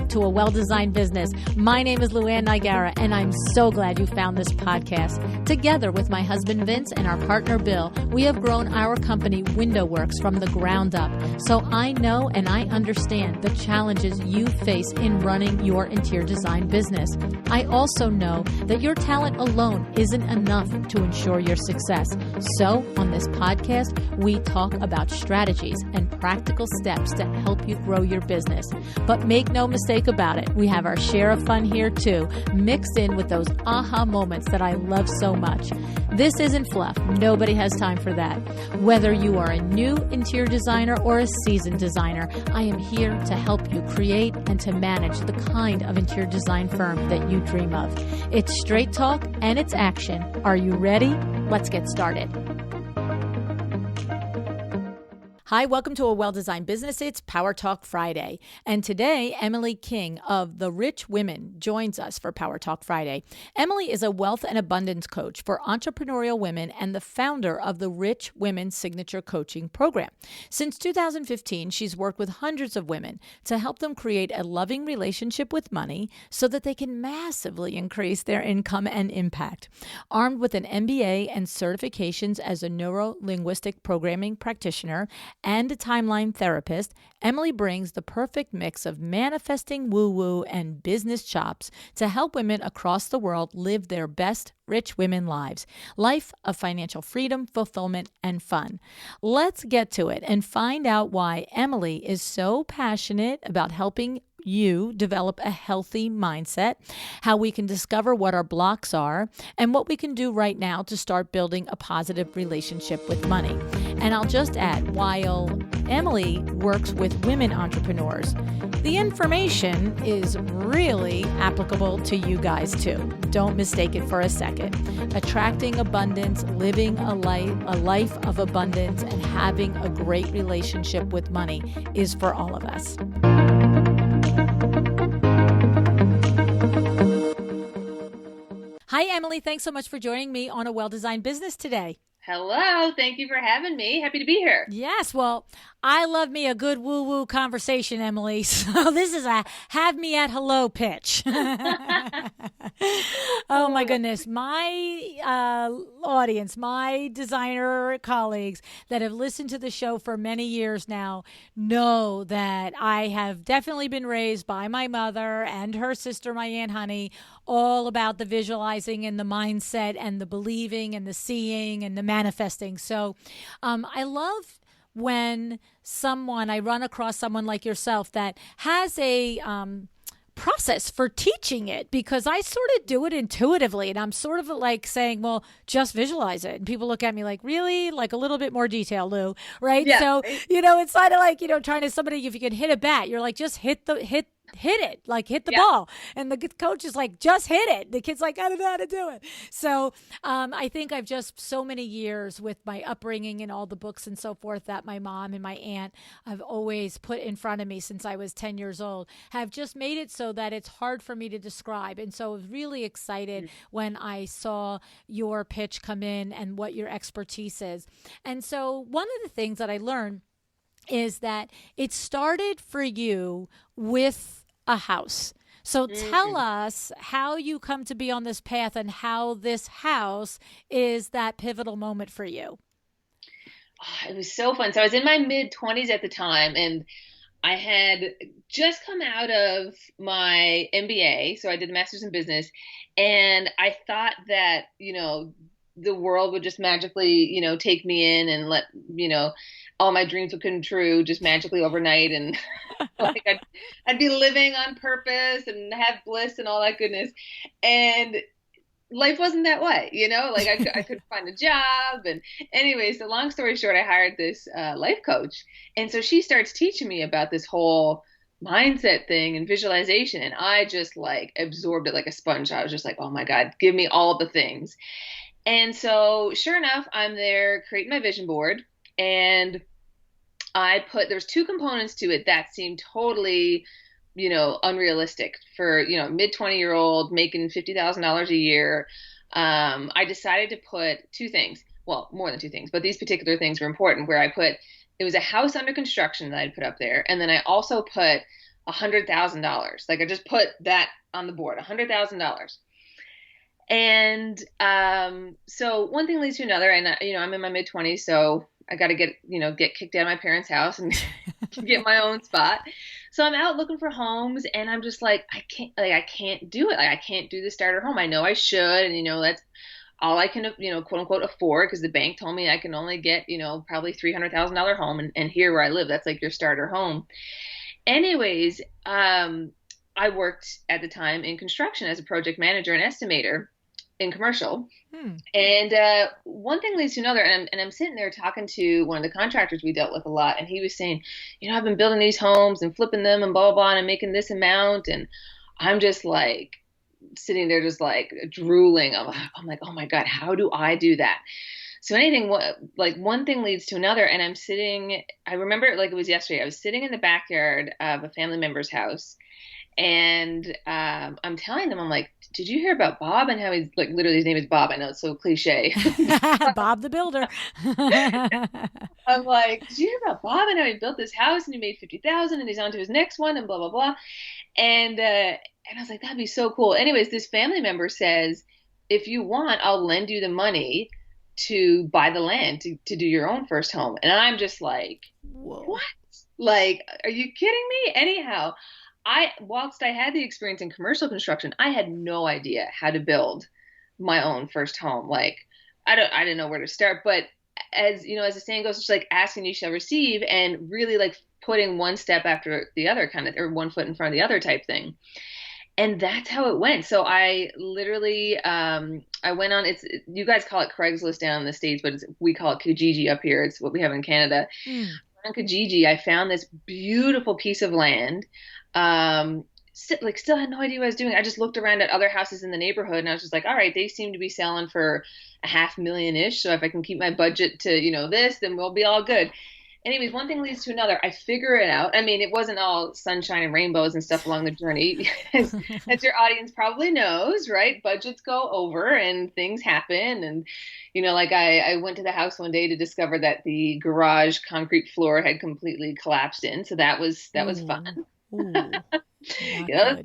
to A Well-Designed Business. My name is LuAnn, and I'm so glad you found this podcast. Together with my husband Vince and our partner Bill, we have grown our company WindowWorks from the ground up. So I know and I understand the challenges you face in running your interior design business. I also know that your talent alone isn't enough to ensure your success. So on this podcast, we talk about strategies and practical steps to help you grow your business. But make no mistake about it, we have our share of fun here too, mixed in with those aha moments that I love so much. This isn't fluff. Nobody has time for that. Whether you are a new interior designer or a seasoned designer, I am here to help you create and to manage the kind of interior design firm that you dream of. It's straight talk and it's action. Are you ready? Let's get started. Hi, welcome to A Well-Designed Business. It's Power Talk Friday. And today, Emily King of The Rich Women joins us for Power Talk Friday. Emily is a wealth and abundance coach for entrepreneurial women and the founder of the Rich Women Signature Coaching Program. Since 2015, she's worked with hundreds of women to help them create a loving relationship with money so that they can massively increase their income and impact. Armed with an MBA and certifications as a neuro-linguistic programming practitioner and a timeline therapist, Emily brings the perfect mix of manifesting woo-woo and business chops to help women across the world live their best rich women lives. Life of financial freedom, fulfillment, and fun. Let's get to it and find out why Emily is so passionate about helping you develop a healthy mindset, how we can discover what our blocks are, and what we can do right now to start building a positive relationship with money. And I'll just add, while Emily works with women entrepreneurs, the information is really applicable to you guys too. Don't mistake it for a second. Attracting abundance, living a life of abundance, and having a great relationship with money is for all of us. Hi, Emily. Thanks so much for joining me on A Well-Designed Business today. Hello. Thank you for having me. Happy to be here. Yes. Well, I love me a good woo-woo conversation, Emily. So this is a have me at hello pitch. Oh, my goodness. My audience, my designer colleagues that have listened to the show for many years now know that I have definitely been raised by my mother and her sister, my Aunt Honey, all about the visualizing and the mindset and the believing and the seeing and the manifesting. So I love when I run across someone like yourself that has a process for teaching it, because I sort of do it intuitively, and I'm sort of like saying, well, just visualize it. And people look at me like, really? Like a little bit more detail, Lou, right? Yeah. So, it's kind of like, trying to somebody, if you can hit a bat, you're like, just hit it, like hit the ball. And the coach is like, just hit it. The kid's like, I don't know how to do it. So I think I've just so many years with my upbringing and all the books and so forth that my mom and my aunt have always put in front of me since I was 10 years old, have just made it so that it's hard for me to describe. And so I was really excited when I saw your pitch come in and what your expertise is. And so one of the things that I learned is that it started for you with a house. So tell us how you come to be on this path and how this house is that pivotal moment for you. It was so fun. So I was in my mid-20s at the time, and I had just come out of my MBA. So I did a master's in business, and I thought that, the world would just magically, take me in and let, all my dreams would come true just magically overnight. And like I'd be living on purpose and have bliss and all that goodness. And life wasn't that way, like I couldn't find a job. And anyway, so long story short, I hired this life coach. And so she starts teaching me about this whole mindset thing and visualization. And I just like absorbed it like a sponge. I was just like, oh my God, give me all the things. And so sure enough, I'm there creating my vision board, and there's two components to it that seemed totally, unrealistic for, mid-20-year-old making $50,000 a year. I decided to put two things, well, more than two things, but these particular things were important, where it was a house under construction that I'd put up there. And then I also put $100,000. Like I just put that on the board, $100,000. And so one thing leads to another, and I'm in my mid 20s, so I got to get kicked out of my parents' house and get my own spot. So I'm out looking for homes, and I'm just like, I can't do it. Like I can't do the starter home. I know I should, and that's all I can, quote unquote, afford, because the bank told me I can only get, probably $300,000 home, and here where I live, that's like your starter home. Anyways, I worked at the time in construction as a project manager and estimator in commercial. Hmm. And one thing leads to another, and I'm sitting there talking to one of the contractors we dealt with a lot, and he was saying, I've been building these homes and flipping them and blah blah blah, and I'm making this amount, and I'm just like sitting there just like drooling. I'm like, oh my God, how do I do that? So like one thing leads to another, and I remember it like it was yesterday. I was sitting in the backyard of a family member's house, and I'm telling them, I'm like, did you hear about Bob and how he's like, literally his name is Bob. I know it's so cliche. Bob the Builder. I'm like, did you hear about Bob and how he built this house and he made 50,000 and he's on to his next one and blah, blah, blah. And I was like, that'd be so cool. Anyways, this family member says, if you want, I'll lend you the money to buy the land to do your own first home. And I'm just like, Whoa. what? Like, are you kidding me? Anyhow, whilst I had the experience in commercial construction, I had no idea how to build my own first home. Like, I didn't know where to start. But as the saying goes, it's like asking you shall receive, and really like putting one step after the other kind of, or one foot in front of the other type thing. And that's how it went. So I literally, I went on, you guys call it Craigslist down in the States, but we call it Kijiji up here. It's what we have in Canada. On Kijiji, I found this beautiful piece of land. Still had no idea what I was doing. I just looked around at other houses in the neighborhood, and I was just like, all right, they seem to be selling for $500,000-ish. So if I can keep my budget to, this, then we'll be all good. Anyways, one thing leads to another. I figure it out. I mean, it wasn't all sunshine and rainbows and stuff along the journey, as your audience probably knows, right? Budgets go over and things happen. And, like I went to the house one day to discover that the garage concrete floor had completely collapsed in. So that was fun. Ooh, that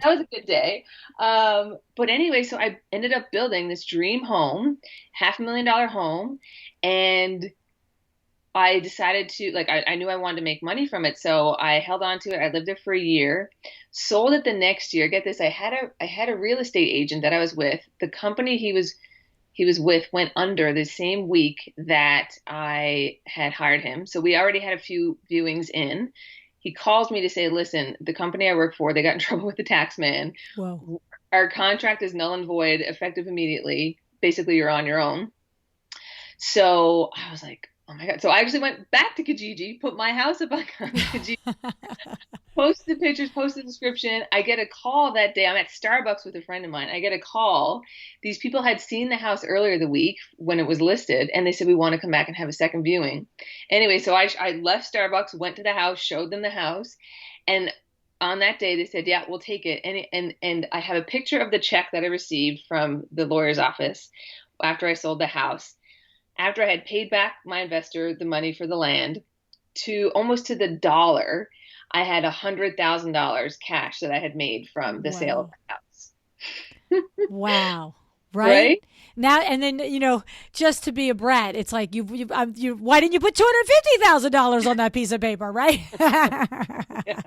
was a good day. But anyway, so I ended up building this dream home, $500,000 home, and I decided to, like, I knew I wanted to make money from it, so I held on to it. I lived there for a year, sold it the next year. Get this, I had a real estate agent that I was with. The company he was with went under the same week that I had hired him. So we already had a few viewings in. He calls me to say, listen, the company I work for, they got in trouble with the tax man. Whoa. Our contract is null and void, effective immediately. Basically, you're on your own. So I was like, oh my God. So I actually went back to Kijiji, put my house up on Kijiji, posted pictures, posted the description. I get a call that day. I'm at Starbucks with a friend of mine. I get a call. These people had seen the house earlier the week when it was listed, and they said, we want to come back and have a second viewing. Anyway, so I left Starbucks, went to the house, showed them the house, and on that day they said, yeah, we'll take it. And I have a picture of the check that I received from the lawyer's office after I sold the house. After I had paid back my investor the money for the land, to almost to the dollar, I had $100,000 cash that I had made from the sale of the house. Wow. Right? Now, and then, just to be a brat, it's like, why didn't you put $250,000 on that piece of paper, right? Yeah.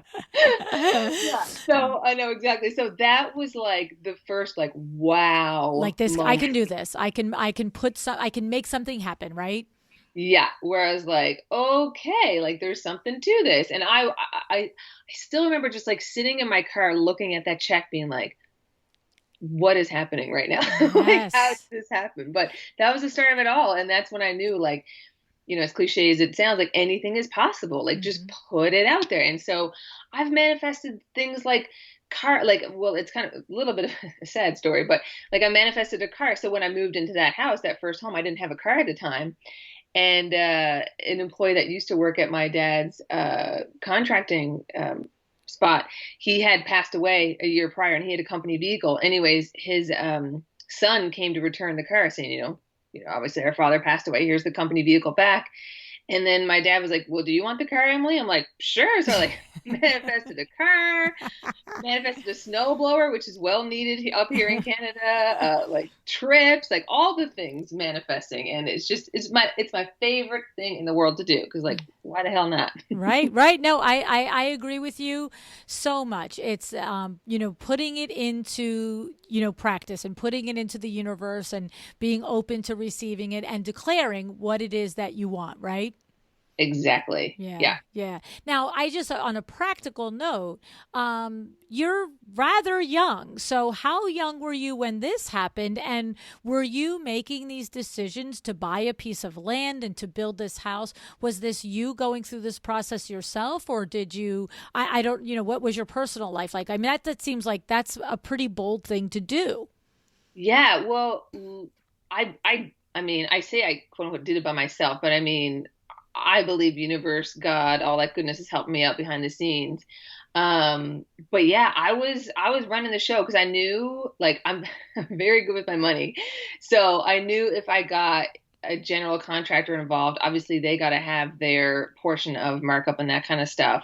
So I know exactly. So that was like the first, like, wow. Like this, moment. I can do this. I can I can make something happen, right? Yeah. Whereas like, okay, like there's something to this. And I still remember just like sitting in my car looking at that check being like, what is happening right now? Yes. Like, how did this happen? But that was the start of it all. And that's when I knew, like, as cliche as it sounds, like anything is possible. Like, just put it out there. And so I've manifested things like it's kind of a little bit of a sad story, but like I manifested a car. So when I moved into that house, that first home, I didn't have a car at the time. And an employee that used to work at my dad's contracting spot, he had passed away a year prior, and he had a company vehicle. Anyways, his son came to return the car, saying, obviously our father passed away. Here's the company vehicle back. And then my dad was like, well, do you want the car, Emily? I'm like, sure. So I like manifested a car, manifested a snowblower, which is well needed up here in Canada, like trips, like all the things manifesting. And it's my favorite thing in the world to do. Cause like, why the hell not? Right, right. No, I agree with you so much. It's, putting it into, practice and putting it into the universe and being open to receiving it and declaring what it is that you want, right? Exactly. Yeah, Yeah. yeah. Now, I just, on a practical note, you're rather young. So, how young were you when this happened? And were you making these decisions to buy a piece of land and to build this house? Was this you going through this process yourself, or did you? I don't, what was your personal life like? I mean, that seems like that's a pretty bold thing to do. Yeah. Well, I mean, I say I quote unquote did it by myself, but I mean, I believe universe, God, all that goodness is helping me out behind the scenes. But yeah, I was running the show because I knew like I'm very good with my money. So I knew if I got a general contractor involved, obviously they got to have their portion of markup and that kind of stuff.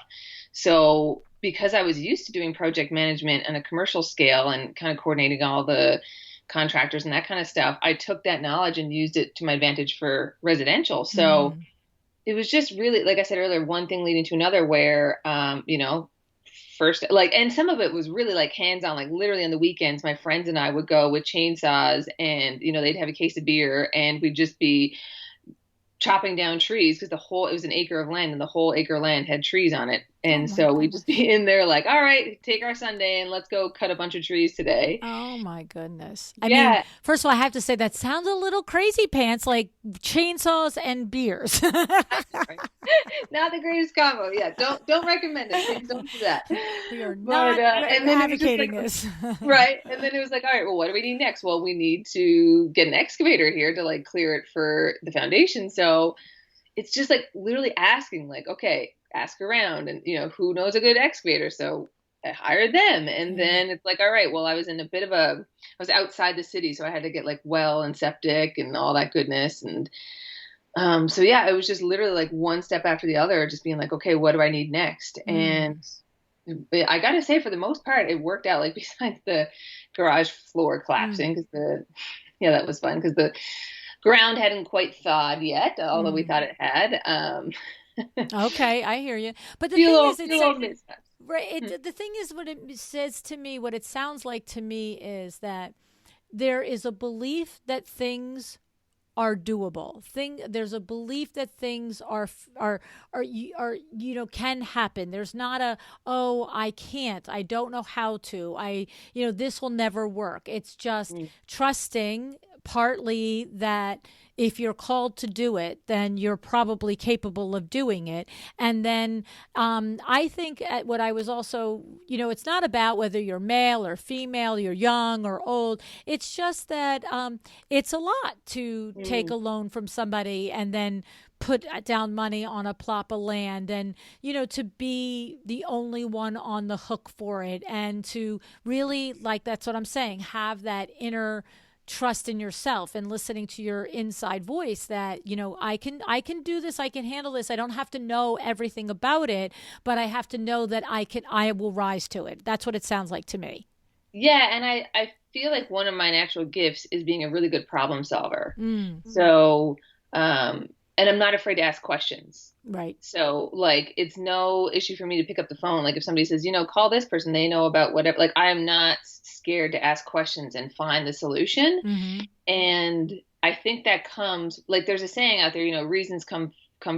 So because I was used to doing project management on a commercial scale and kind of coordinating all the contractors and that kind of stuff, I took that knowledge and used it to my advantage for residential. So Mm. it was just really, like I said earlier, one thing leading to another where, first, like, and some of it was really like hands on, like literally on the weekends, my friends and I would go with chainsaws and, they'd have a case of beer and we'd just be chopping down trees because it was an acre of land and the whole acre of land had trees on it. Oh And my so we'd goodness. just be in there like, all right, take our Sunday and let's go cut a bunch of trees today. Oh my goodness. I mean, Yeah. first of all, I have to say that sounds a little crazy pants, like chainsaws and beers. Right. Not the greatest combo. Yeah. Don't recommend it. Please don't do that. We are But, not and then it was just advocating like, this. right. And then it was like, all right, well, what do we need next? Well, we need to get an excavator here to like clear it for the foundation. So it's just like literally asking, like, okay, ask around and, who knows a good excavator? So I hired them. And Yeah. then it's like, all right, well, I was in I was outside the city. So I had to get like well and septic and all that goodness. And so yeah, it was just literally like one step after the other, just being like, okay, what do I need next? Mm. And I got to say, for the most part, it worked out. Like besides the garage floor Mm. collapsing, yeah, that was fun because the ground hadn't quite thawed yet, although we Mm. thought it had. Okay, I hear you. But the thing is, Few little mishaps. right. Hmm. The thing is, what it says to me, what it sounds like to me, is that there is a belief that things are doable. There's a belief that things can happen. There's not a, oh, I can't. I don't know how to. This will never work. It's just Mm. trusting partly that if you're called to do it, then you're probably capable of doing it. And then I think what I was also, it's not about whether you're male or female, you're young or old. It's just that it's a lot to take Mm. a loan from somebody and then put down money on a plot of land and to be the only one on the hook for it and to really, like, that's what I'm saying, have that inner trust in yourself and listening to your inside voice that I can do this, I can handle this. I don't have to know everything about it, but I have to know that I will rise to it. That's what it sounds like to me. Yeah, and I feel like one of my natural gifts is being a really good problem solver. Mm, So, and I'm not afraid to ask questions. right. So, like, it's no issue for me to pick up the phone. Like, if somebody says, call this person, they know about whatever. Like, I am not scared to ask questions and find the solution. Hmm. And I think that comes, like, there's a saying out there, reasons come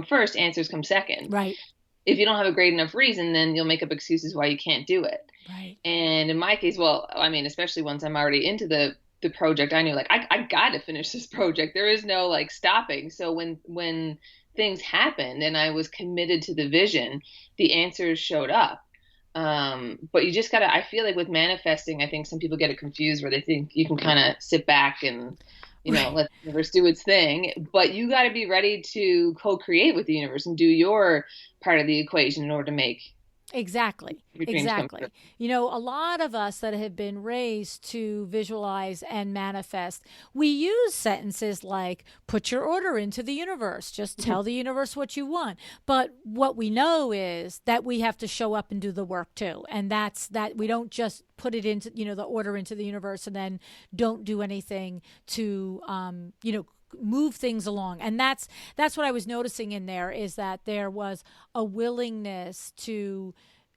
first, answers come second. Right. If you don't have a great enough reason, then you'll make up excuses why you can't do it. Right. And in my case, well, I mean, especially once I'm already into the project, I knew like I got to finish this project. There is no like stopping. So when things happened and I was committed to the vision, the answers showed up. But you just gotta. I feel like with manifesting, I think some people get it confused where they think you can kind of sit back and Right. let the universe do its thing. But you got to be ready to co-create with the universe and do your part of the equation in order to make Exactly. Your dreams come true. Exactly. You know, a lot of us that have been raised to visualize and manifest, we use sentences like, put your order into the universe, just tell the universe what you want. But what we know is that we have to show up and do the work too. And that's that we don't just put it into, the order into the universe and then don't do anything to, move things along. And that's what I was noticing in there, is that there was a willingness to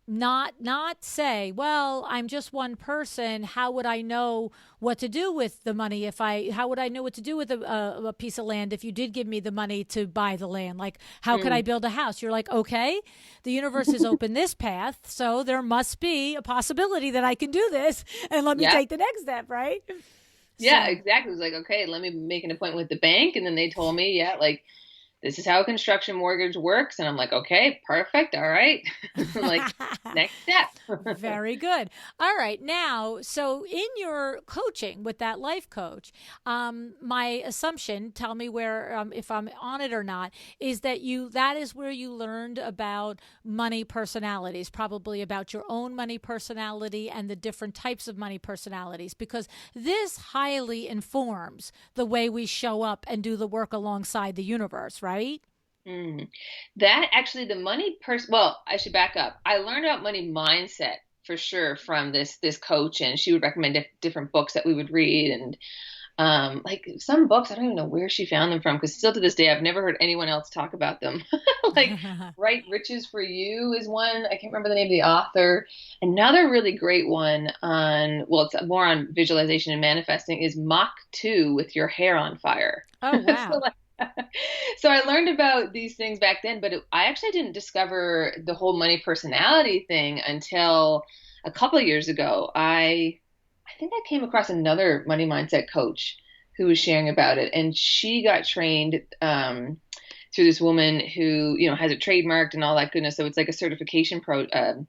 not say, well, I'm just one person, how would I know what to do with the money? If I how would I know what to do with a piece of land if you did give me the money to buy the land? Like, how could I Mm. build a house? You're like, okay, the universe has opened this path, so there must be a possibility that I can do this, and let me Yeah. take the next step, right? Yeah, So exactly. It was like, okay, let me make an appointment with the bank. And then they told me, yeah, like, this is how a construction mortgage works. And I'm like, okay, perfect. All right. Like, next step. very good. All right. Now, so in your coaching with that life coach, my assumption, tell me where, if I'm on it or not, is that that is where you learned about money personalities, probably about your own money personality and the different types of money personalities, because this highly informs the way we show up and do the work alongside the universe, right? Mm. That actually, the money person, well, I should back up. I learned about money mindset for sure from this coach, and she would recommend different books that we would read. And like some books, I don't even know where she found them from, because still to this day, I've never heard anyone else talk about them. Like, Right Riches for You is one. I can't remember the name of the author. Another really great one on, well, it's more on visualization and manifesting, is Mach 2 with Your Hair on Fire. Oh, So wow. like, so I learned about these things back then, but I actually didn't discover the whole money personality thing until a couple of years ago. I think I came across another money mindset coach who was sharing about it, and she got trained through this woman who has it trademarked and all that goodness. So it's like a certification program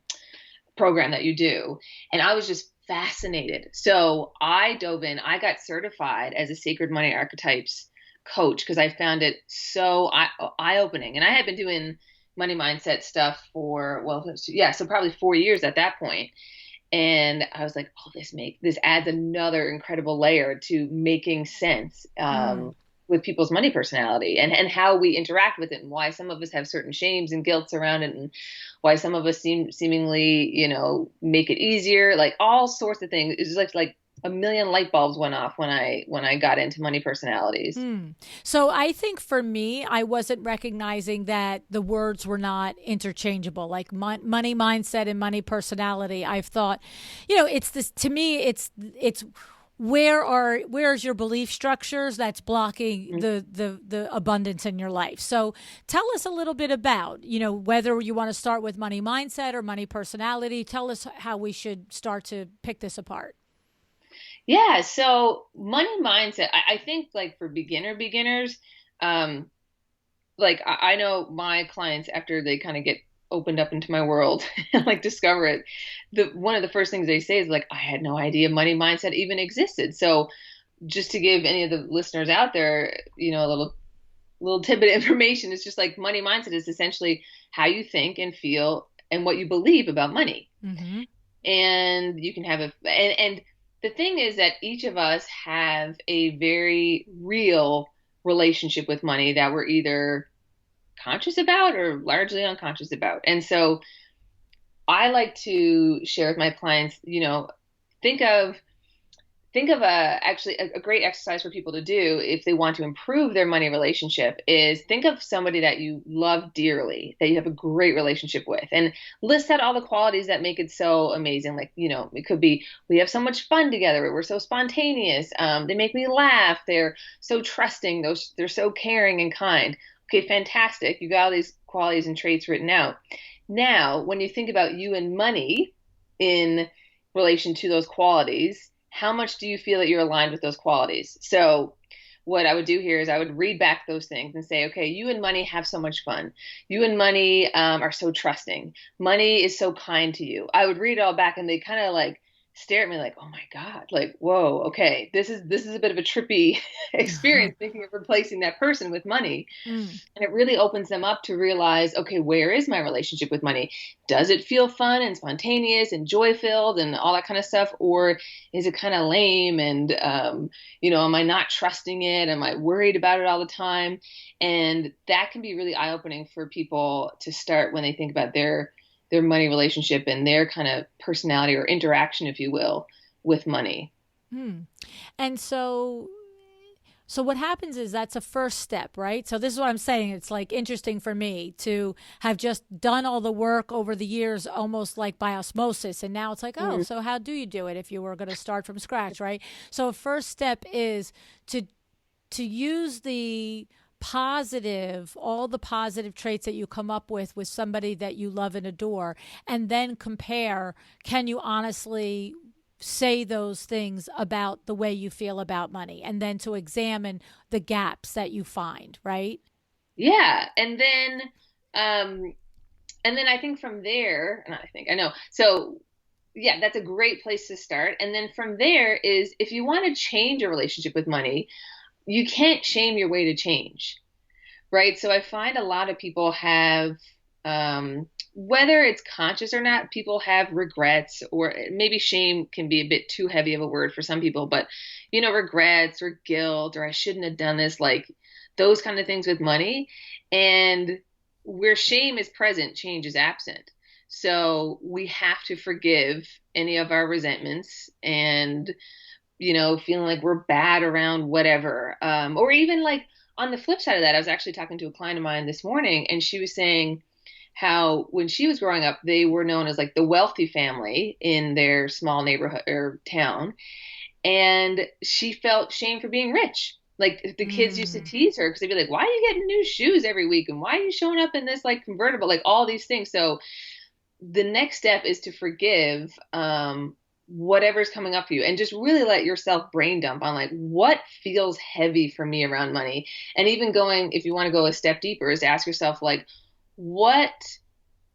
that you do, and I was just fascinated. So I dove in. I got certified as a Sacred Money Archetypes coach because I found it so eye-opening. And I had been doing money mindset stuff for, well, yeah, so probably 4 years at that point. And I was like, oh, this adds another incredible layer to making sense Mm. with people's money personality and how we interact with it, and why some of us have certain shames and guilts around it, and why some of us seemingly, make it easier, like all sorts of things. It's like a million light bulbs went off when I got into money personalities. Hmm. So I think for me, I wasn't recognizing that the words were not interchangeable, like money mindset and money personality. I've thought, it's this to me. It's where's your belief structures that's blocking the abundance in your life. So tell us a little bit about whether you want to start with money mindset or money personality. Tell us how we should start to pick this apart. Yeah, so money mindset, I think like for beginners, um, like I know my clients after they kind of get opened up into my world and like discover it, the one of the first things they say is like, I had no idea money mindset even existed. So just to give any of the listeners out there, a little tidbit of information, it's just like money mindset is essentially how you think and feel and what you believe about money. Mm-hmm. And you can have and the thing is that each of us have a very real relationship with money that we're either conscious about or largely unconscious about. And so I like to share with my clients, think of actually a great exercise for people to do if they want to improve their money relationship is think of somebody that you love dearly, that you have a great relationship with, and list out all the qualities that make it so amazing. Like, it could be, we have so much fun together, we're so spontaneous, they make me laugh, they're so trusting, they're so caring and kind. Okay, fantastic. You got all these qualities and traits written out. Now, when you think about you and money in relation to those qualities, how much do you feel that you're aligned with those qualities? So what I would do here is I would read back those things and say, okay, you and money have so much fun. You and money are so trusting. Money is so kind to you. I would read it all back, and they kind of like stare at me like, oh my God, like, whoa, okay, this is a bit of a trippy experience thinking of replacing that person with money. Mm. And it really opens them up to realize, okay, where is my relationship with money? Does it feel fun and spontaneous and joy filled and all that kind of stuff? Or is it kind of lame? And, am I not trusting it? Am I worried about it all the time? And that can be really eye opening for people to start when they think about their money relationship and their kind of personality or interaction, if you will, with money. Mm. And so what happens is that's a first step, right? So this is what I'm saying. It's like interesting for me to have just done all the work over the years, almost like by osmosis. And now it's like, oh, Mm. so how do you do it if you were going to start from scratch, right? So a first step is to use the positive, all the positive traits that you come up with somebody that you love and adore, and then compare, can you honestly say those things about the way you feel about money, and then to examine the gaps that you find, right? Yeah. Um, and then I think from there, not I think, I know. So yeah, that's a great place to start. And then from there is if you want to change your relationship with money, you can't shame your way to change, right? So I find a lot of people have, whether it's conscious or not, people have regrets, or maybe shame can be a bit too heavy of a word for some people, but regrets or guilt, or I shouldn't have done this, like those kind of things with money. And where shame is present, change is absent. So we have to forgive any of our resentments and feeling like we're bad around whatever. Or even like on the flip side of that, I was actually talking to a client of mine this morning, and she was saying how when she was growing up, they were known as like the wealthy family in their small neighborhood or town. And she felt shame for being rich. Like the kids used to Mm. tease her because they'd be like, why are you getting new shoes every week? And why are you showing up in this like convertible? Like all these things. So the next step is to forgive whatever's coming up for you and just really let yourself brain dump on like what feels heavy for me around money. And even going, if you want to go a step deeper, is to ask yourself like what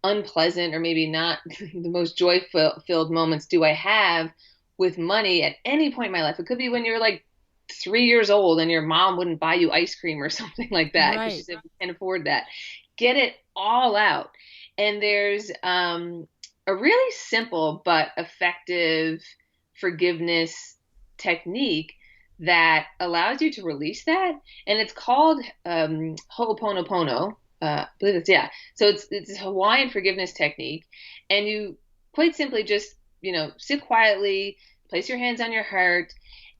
unpleasant or maybe not the most joy filled moments do I have with money at any point in my life? It could be when you're like 3 years old and your mom wouldn't buy you ice cream or something like that because she Right. said we can't afford that. Get it all out. And there's a really simple but effective forgiveness technique that allows you to release that. And it's called Ho'oponopono. I believe it's, yeah. So it's a Hawaiian forgiveness technique. And you quite simply just, sit quietly, place your hands on your heart.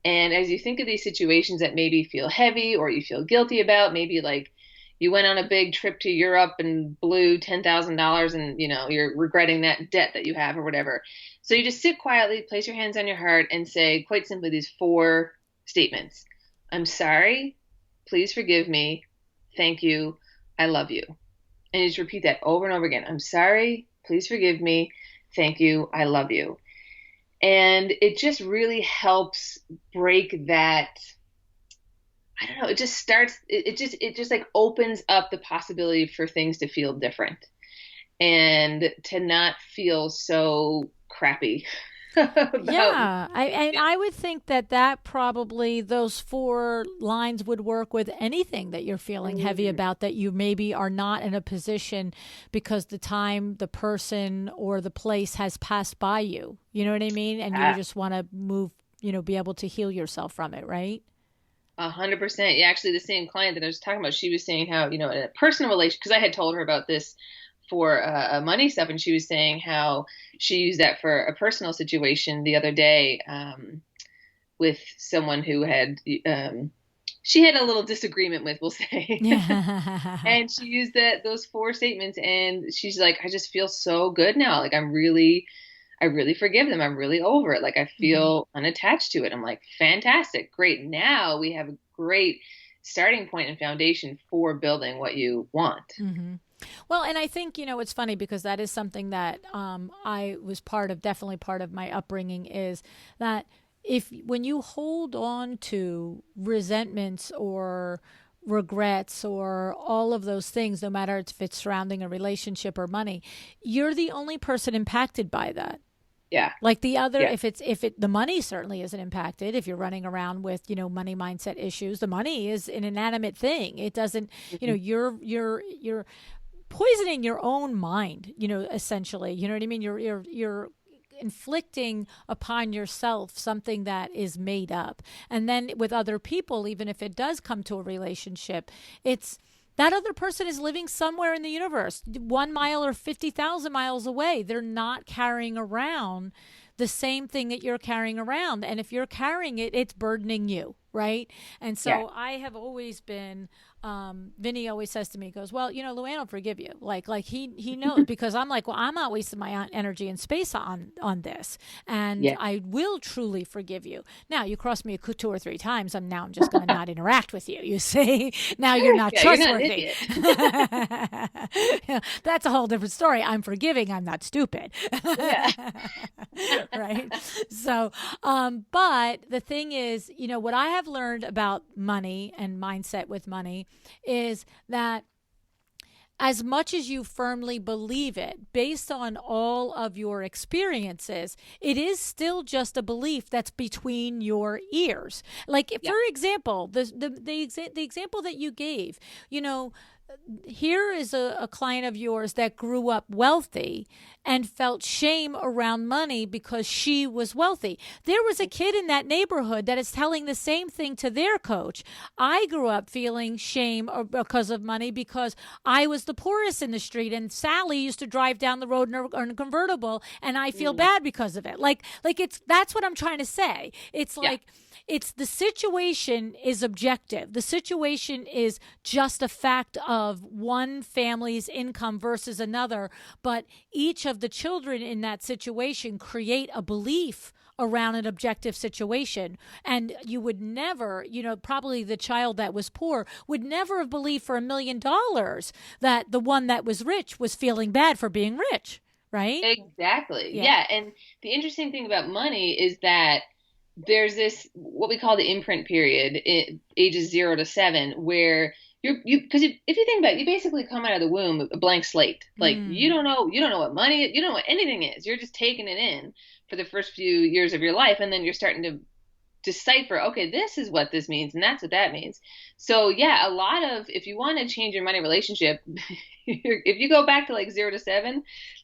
And as you think of these situations that maybe feel heavy or you feel guilty about, maybe like you went on a big trip to Europe and blew $10,000 and you're regretting that debt that you have or whatever. So you just sit quietly, place your hands on your heart and say quite simply these four statements. I'm sorry. Please forgive me. Thank you. I love you. And you just repeat that over and over again. I'm sorry. Please forgive me. Thank you. I love you. And it just really helps break that. I don't know. It just starts. It just like opens up the possibility for things to feel different and to not feel so crappy about. Yeah, I would think that probably those four lines would work with anything that you're feeling heavy Mm, about, that you maybe are not in a position because the time, the person, or the place has passed by you. You know what I mean? And you yeah, just want to move, be able to heal yourself from it, right? 100%. Yeah, actually, the same client that I was talking about, she was saying how, in a personal relation, because I had told her about this for money stuff, and she was saying how she used that for a personal situation the other day with someone who had, she had a little disagreement with, we'll say. Yeah. And she used those four statements, and she's like, I just feel so good now. Like I really forgive them. I'm really over it. Like I Hmm. feel unattached to it. I'm like, fantastic, great. Now we have a great starting point and foundation for building what you want. Hmm. Well, and I think, it's funny because that is something that I was definitely part of my upbringing, is that if when you hold on to resentments or regrets or all of those things, no matter if it's surrounding a relationship or money, you're the only person impacted by that. Yeah. Like the other, Yeah. the money certainly isn't impacted. If you're running around with, money mindset issues, the money is an inanimate thing. It doesn't, Mhm. you're poisoning your own mind, essentially. You know what I mean? You're inflicting upon yourself something that is made up. And then with other people, even if it does come to a relationship, it's that other person is living somewhere in the universe, 1 mile or 50,000 miles away. They're not carrying around the same thing that you're carrying around. And if you're carrying it, it's burdening you, right? And Yeah. so I have always been, Vinny always says to me, he goes, well, LuAnn will forgive you. Like he knows, because I'm like, well, I'm not wasting my energy and space on this. And Yeah. I will truly forgive you. Now you cross me 2 or 3 times. I'm just going to not interact with you. You see, now you're not Yeah. You're not an trustworthy. idiot. That's a whole different story. I'm forgiving. I'm not stupid. Yeah. Right. So, but the thing is, what I have learned about money and mindset with money is that as much as you firmly believe it, based on all of your experiences, it is still just a belief that's between your ears. Like, Yeah. for example, the example that you gave, you know, here is a client of yours that grew up wealthy and felt shame around money because she was wealthy. There was a kid in that neighborhood that is telling the same thing to their coach. I grew up feeling shame because of money because I was the poorest in the street, and Sally used to drive down the road in a convertible, and I feel Mm. bad because of it. Like that's what I'm trying to say. It's Yeah. like it's the situation is objective. The situation is just a fact of one family's income versus another, but each of the children in that situation create a belief around an objective situation. And you would never, probably the child that was poor would never have believed for $1 million that the one that was rich was feeling bad for being rich, right? Exactly. Yeah. Yeah. And the interesting thing about money is that there's this what we call the imprint period, ages 0 to 7, where because if you think about it, you basically come out of the womb a blank slate. Like Mm. you don't know what money, you don't know what anything is. You're just taking it in for the first few years of your life, and then you're starting to decipher, okay, this is what this means, and that's what that means. So yeah, a lot of if you want to change your money relationship, if you go back to like 0 to 7,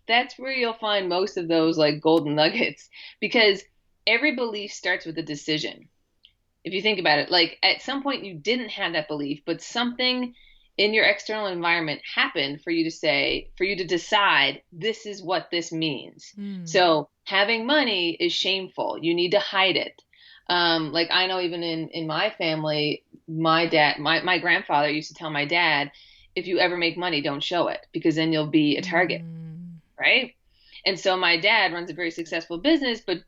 that's where you'll find most of those like golden nuggets, because every belief starts with a decision. If you think about it, like at some point you didn't have that belief, but something in your external environment happened for you to say, for you to decide, this is what this means. Mm. So having money is shameful. You need to hide it. Like I know even in my family, my grandfather used to tell my dad, if you ever make money, don't show it because then you'll be a target, Mm. right? And so my dad runs a very successful business, but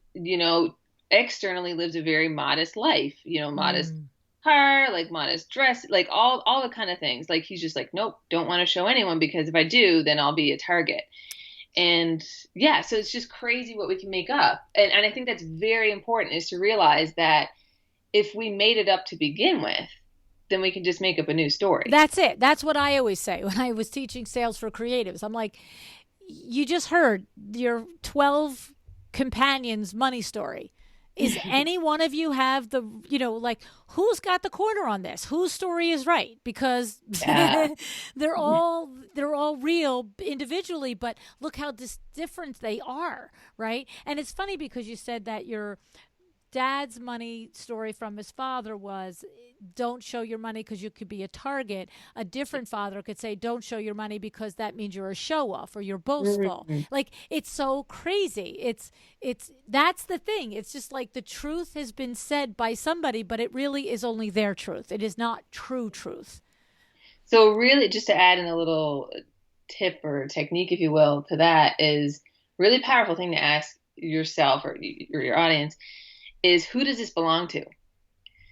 externally lives a very modest life, modest Mm. car, like modest dress, like all the kind of things. Like he's just like, nope, don't want to show anyone because if I do, then I'll be a target. And yeah, so it's just crazy what we can make up. And I think that's very important is to realize that if we made it up to begin with, then we can just make up a new story. That's it. That's what I always say when I was teaching sales for creatives. I'm like, you just heard your 12 companions' money story. Is any one of you have the, like, who's got the corner on this? Whose story is right? Because Yeah. they're all real individually, but look how different they are, right? And it's funny because you said that your dad's money story from his father was don't show your money because you could be a target. A different father could say don't show your money because that means you're a show off or you're boastful. Mhm. Like it's so crazy. It's that's the thing. It's just like the truth has been said by somebody, but it really is only their truth. It is not true truth. So really, just to add in a little tip or technique, if you will, to that is really powerful thing to ask yourself or your audience is who does this belong to?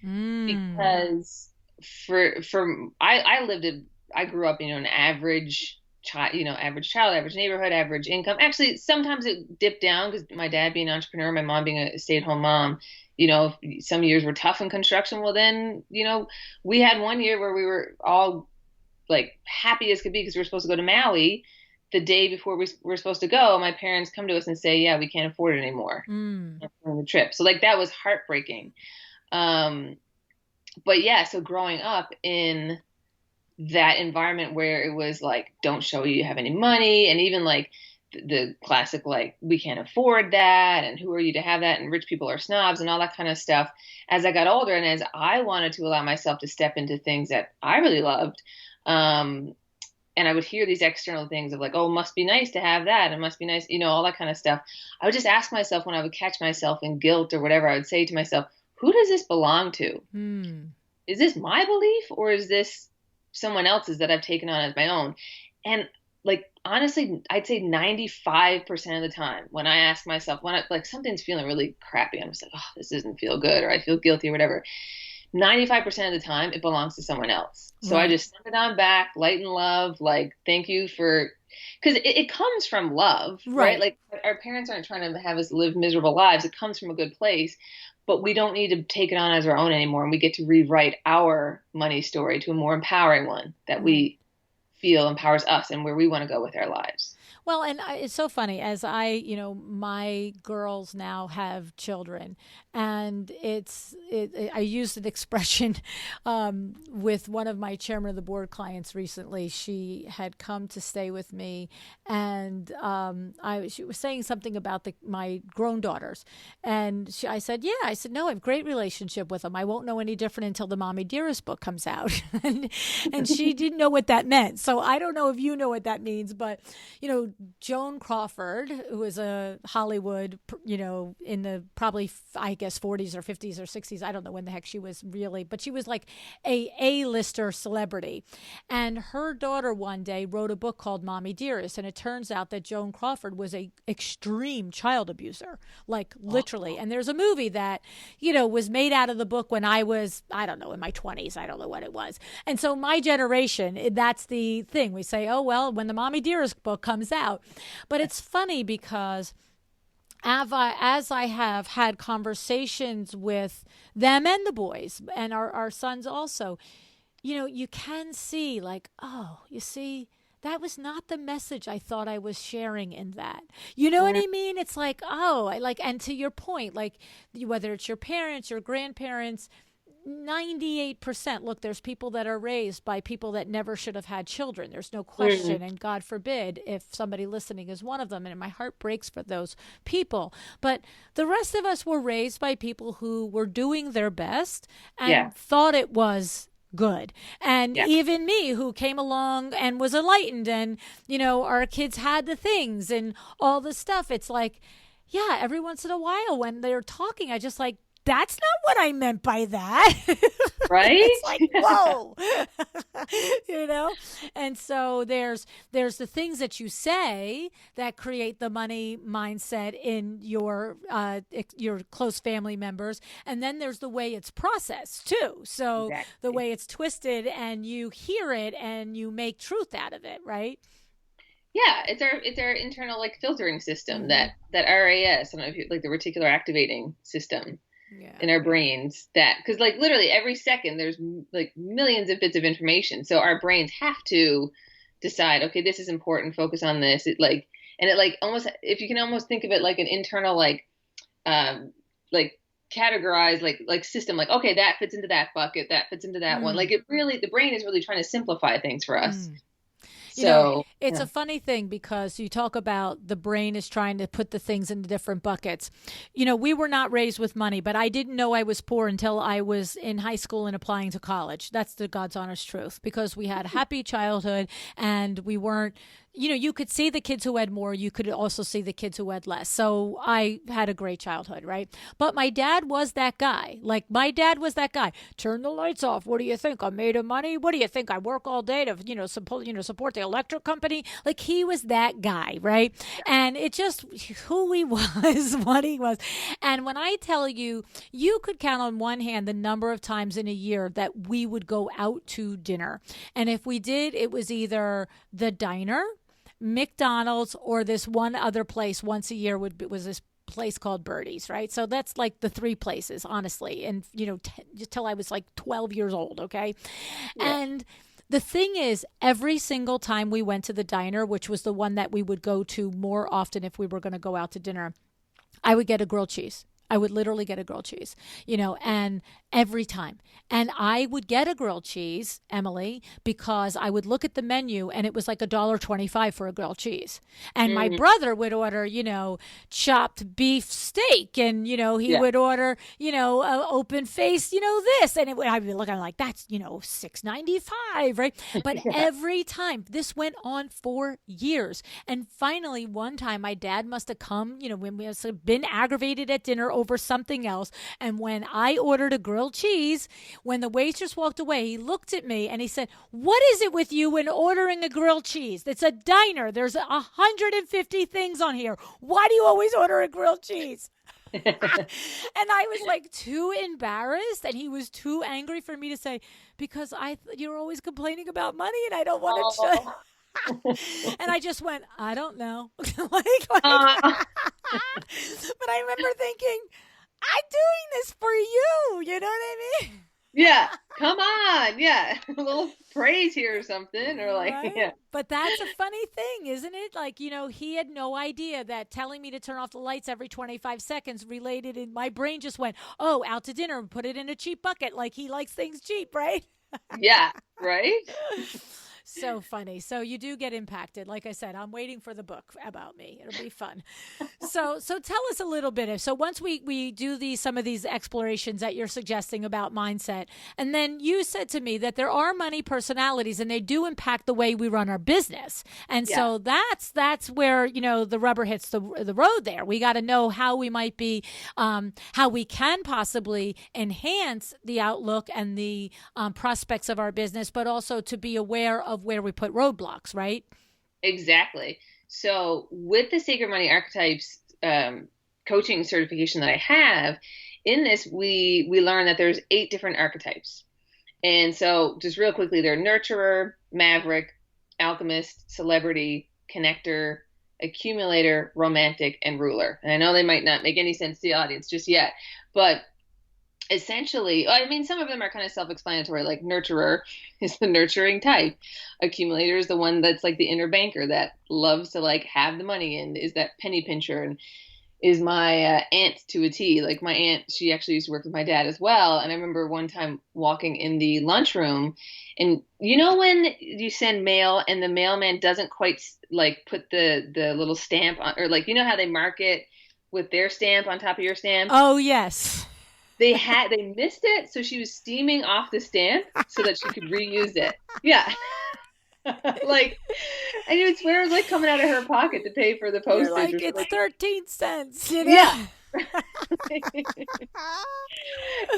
Mm. Because I grew up, an average child, average neighborhood, average income. Actually, sometimes it dipped down because my dad being an entrepreneur, my mom being a stay-at-home mom, some years were tough in construction. Well, then, we had one year where we were all like happy as could be because we were supposed to go to Maui the day before we're supposed to go, my parents come to us and say, yeah, we can't afford it anymore Mm. on the trip. So like that was heartbreaking. Um, but yeah, so growing up in that environment where it was like, don't show you have any money, and even like the classic like we can't afford that, and who are you to have that, and rich people are snobs and all that kind of stuff. As I got older and as I wanted to allow myself to step into things that I really loved, um, and I would hear these external things of like, oh, it must be nice to have that, it must be nice, all that kind of stuff. I would just ask myself when I would catch myself in guilt or whatever, I would say to myself, who does this belong to? Mm. Is this my belief, or is this someone else's that I've taken on as my own? And like honestly, I'd say 95% of the time when I ask myself, when I like something's feeling really crappy, I'm just like, oh, this doesn't feel good, or I feel guilty or whatever. 95% of the time it belongs to someone else. So I Right. just send it on back, light and love, like thank you for, because it comes from love, right? Right. Like our parents aren't trying to have us live miserable lives. It comes from a good place, but we don't need to take it on as our own anymore. And we get to rewrite our money story to a more empowering one that Right. we feel empowers us and where we want to go with our lives. Well, and it's so funny as my girls now have children, and I used an expression with one of my chairman of the board clients recently. She had come to stay with me, and she was saying something about my grown daughters, and I said, yeah, I said, no, I have a great relationship with them. I won't know any different until the Mommy Dearest book comes out, and she didn't know what that meant. So I don't know if you know what that means, but Joan Crawford, who is a Hollywood, in the probably, I guess, 40s or 50s or 60s. I don't know when the heck she was really, but she was like a A-lister celebrity. And her daughter one day wrote a book called Mommy Dearest. And it turns out that Joan Crawford was a extreme child abuser, like literally. And there's a movie that, was made out of the book when I was, I don't know, in my 20s. I don't know what it was. And so my generation, that's the thing. We say, oh, well, when the Mommy Dearest book comes out. But it's funny because as I have had conversations with them and the boys and our sons also, you can see like, oh, you see, that was not the message I thought I was sharing in that. You know what I mean? It's like, oh, and to your point, like whether it's your parents, your grandparents, 98%. Look, there's people that are raised by people that never should have had children. There's no question. Mm-hmm. And God forbid if somebody listening is one of them. And my heart breaks for those people. But the rest of us were raised by people who were doing their best Yeah. and thought it was good. And Yeah. even me, who came along and was enlightened, and, our kids had the things and all the stuff. It's like, yeah, every once in a while when they're talking, I just like, that's not what I meant by that. Right? It's like, whoa. And so there's the things that you say that create the money mindset in your close family members, and then there's the way it's processed too. So the Exactly. way it's twisted, and you hear it and you make truth out of it, right? Yeah, it's our internal like filtering system, Mm-hmm. that RAS, I don't know if you like the reticular activating system Yeah. in our brains, that because like literally every second there's like millions of bits of information, so our brains have to decide, okay, this is important, focus on this. It like, and it like almost, if you can almost think of it like an internal um like categorize like system, like okay, that fits into that bucket, that fits into that one. Like Mm. it really, the brain is really trying to simplify things for us. Mm. You know, So it's yeah. a funny thing because you talk about the brain is trying to put the things into different buckets. We were not raised with money, but I didn't know I was poor until I was in high school and applying to college. That's the God's honest truth, because we had a happy childhood and we weren't, you could see the kids who had more. You could also see the kids who had less. So I had a great childhood, right? But my dad was that guy. Like my dad was that guy. Turn the lights off. What do you think? I'm made of money. What do you think? I work all day to, support the electric company. Like he was that guy, right? And it just who he was, what he was. And when I tell you, you could count on one hand the number of times in a year that we would go out to dinner. And if we did, it was either the diner, McDonald's, or this one other place once a year was this place called Birdie's, right? So that's like the three places, honestly. And, just till I was like 12 years old, okay? Yeah. And The thing is, every single time we went to the diner, which was the one that we would go to more often if we were going to go out to dinner, I would get a grilled cheese. I would literally get a grilled cheese, and every time. And I would get a grilled cheese, Emily, because I would look at the menu and it was like $1.25 for a grilled cheese. And my brother would order, chopped beef steak, and, he would order, open face, this. And I'd be looking like, that's, $6.95, right? But every time, this went on for years. And finally, one time, my dad must have come, when we have been aggravated at dinner over something else. And when I ordered a grilled cheese, when the waitress walked away, he looked at me and he said, "What is it with you when ordering a grilled cheese? It's a diner. There's 150 things on here. Why do you always order a grilled cheese?" And I was like too embarrassed, and he was too angry for me to say, "Because you're always complaining about money and I don't want to." And I just went, "I don't know." But I remember thinking, I'm doing this for you. You know what I mean? Yeah. Come on. Yeah. A little praise here or something. Or like, right? yeah. But that's a funny thing, isn't it? Like, he had no idea that telling me to turn off the lights every 25 seconds related, and my brain just went, "Oh, out to dinner and put it in a cheap bucket." Like he likes things cheap, right? Yeah. Right. So funny. So you do get impacted. Like I said, I'm waiting for the book about me. It'll be fun. So tell us a little bit. So once we do some of these explorations that you're suggesting about mindset, and then you said to me that there are money personalities and they do impact the way we run our business. And so that's where, the rubber hits the road there. We got to know how we might be, how we can possibly enhance the outlook and the prospects of our business, but also to be aware of where we put roadblocks, right? Exactly. So with the Sacred Money Archetypes coaching certification that I have, in this we learn that there's 8 different archetypes. And so just real quickly, they're nurturer, maverick, alchemist, celebrity, connector, accumulator, romantic, and ruler. And I know they might not make any sense to the audience just yet, but essentially, I mean, some of them are kind of self-explanatory, like nurturer is the nurturing type. Accumulator is the one that's like the inner banker that loves to like have the money and is that penny pincher, and is my aunt to a T. Like my aunt, she actually used to work with my dad as well. And I remember one time walking in the lunchroom, and when you send mail and the mailman doesn't quite like put the little stamp on, or like, how they mark it with their stamp on top of your stamp? Oh, yes. They missed it, so she was steaming off the stamp so that she could reuse it. Yeah. Like, I would swear it was like coming out of her pocket to pay for the postage. You're like, it's 13 cents, Yeah.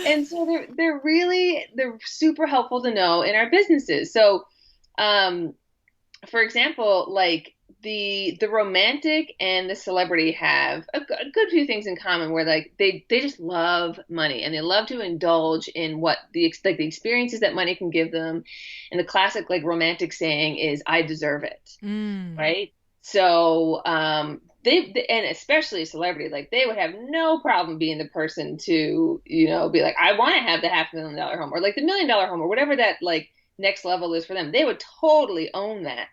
And so they're super helpful to know in our businesses. So, for example, like the romantic and the celebrity have a good few things in common, where like they just love money and they love to indulge in what the experiences that money can give them. And the classic like romantic saying is, "I deserve it." Right? So and especially a celebrity, like they would have no problem being the person to be like, "I want to have the $500,000 home," or like the $1 million home, or whatever that like next level is for them. They would totally own that.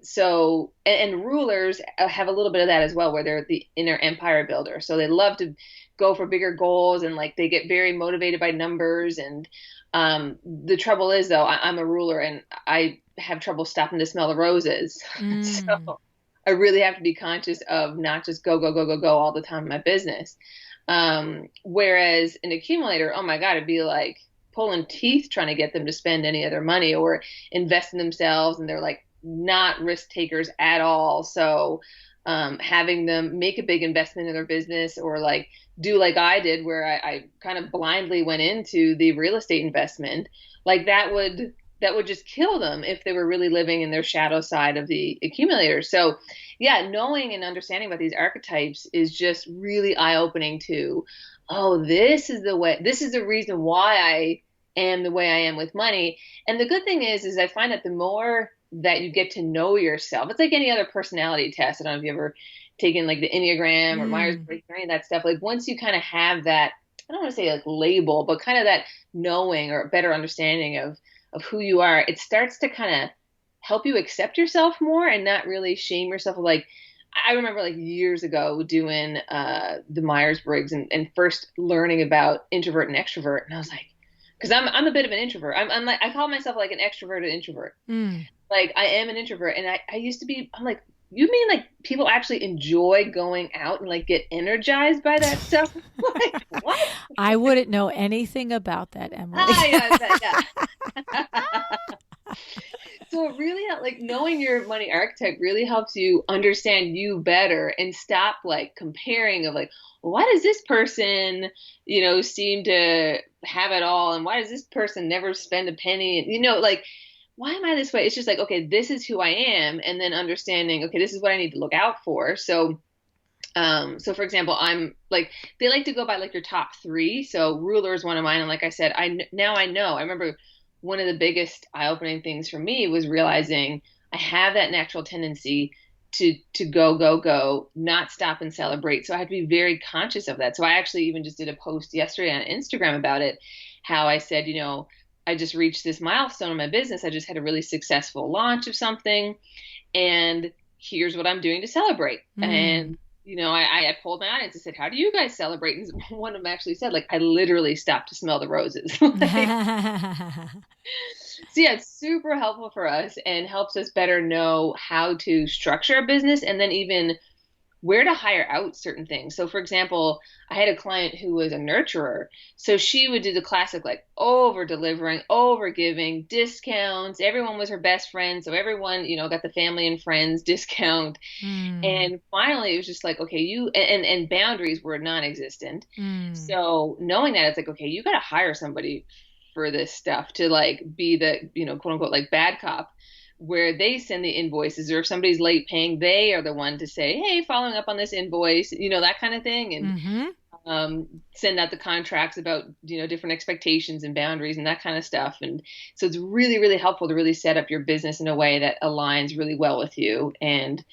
So, and rulers have a little bit of that as well, where they're the inner empire builder. So they love to go for bigger goals, and like they get very motivated by numbers. And the trouble is, though, I'm a ruler and I have trouble stopping to smell the roses. So I really have to be conscious of not just go all the time in my business. Whereas an accumulator, oh my God, it'd be like pulling teeth trying to get them to spend any of their money or invest in themselves. And they're like not risk takers at all. So having them make a big investment in their business, or like do like I did, where I kind of blindly went into the real estate investment, like that would just kill them if they were really living in their shadow side of the accumulator. So yeah, knowing and understanding about these archetypes is just really eye-opening to, oh, this is the reason why I am the way I am with money. And the good thing is I find that the more that you get to know yourself, it's like any other personality test. I don't know if you ever taken like the Enneagram or Myers-Briggs or any of that stuff. Like once you kind of have that I don't want to say like label, but kind of that knowing or better understanding of who you are, it starts to kind of help you accept yourself more and not really shame yourself. Like I remember like years ago doing the Myers-Briggs and first learning about introvert and extrovert, and I was like, because I'm a bit of an introvert. I'm like I call myself like an extroverted introvert. Mm. Like I am an introvert, and I used to be. I'm like, you mean like people actually enjoy going out and like get energized by that stuff? Like what? I wouldn't know anything about that, Emily. Ah, yeah, yeah. So it really like knowing your money archetype really helps you understand you better and stop like comparing of like, well, why does this person, seem to have it all, and why does this person never spend a penny? And, like why am I this way? It's just like, okay, this is who I am, and then understanding, okay, this is what I need to look out for. So for example, I'm like, they like to go by like your top three. So ruler is one of mine. And like I said, now I know, I remember one of the biggest eye-opening things for me was realizing I have that natural tendency to go, go, go, not stop and celebrate. So I have to be very conscious of that. So I actually even just did a post yesterday on Instagram about it, how I said, I just reached this milestone in my business. I just had a really successful launch of something, and here's what I'm doing to celebrate. And I polled my audience and said, how do you guys celebrate? And one of them actually said, like, I literally stopped to smell the roses. So yeah, it's super helpful for us and helps us better know how to structure a business and then even where to hire out certain things. So for example, I had a client who was a nurturer. So she would do the classic, like over delivering, over giving, discounts. Everyone was her best friend. So everyone, got the family and friends discount. And finally it was just like, okay, and boundaries were non-existent. So knowing that, it's like, okay, you got to hire somebody for this stuff to like be the, quote unquote, like bad cop, where they send the invoices, or if somebody's late paying, they are the one to say, hey, following up on this invoice, that kind of thing. And send out the contracts about, different expectations and boundaries and that kind of stuff. And so it's really, really helpful to really set up your business in a way that aligns really well with you and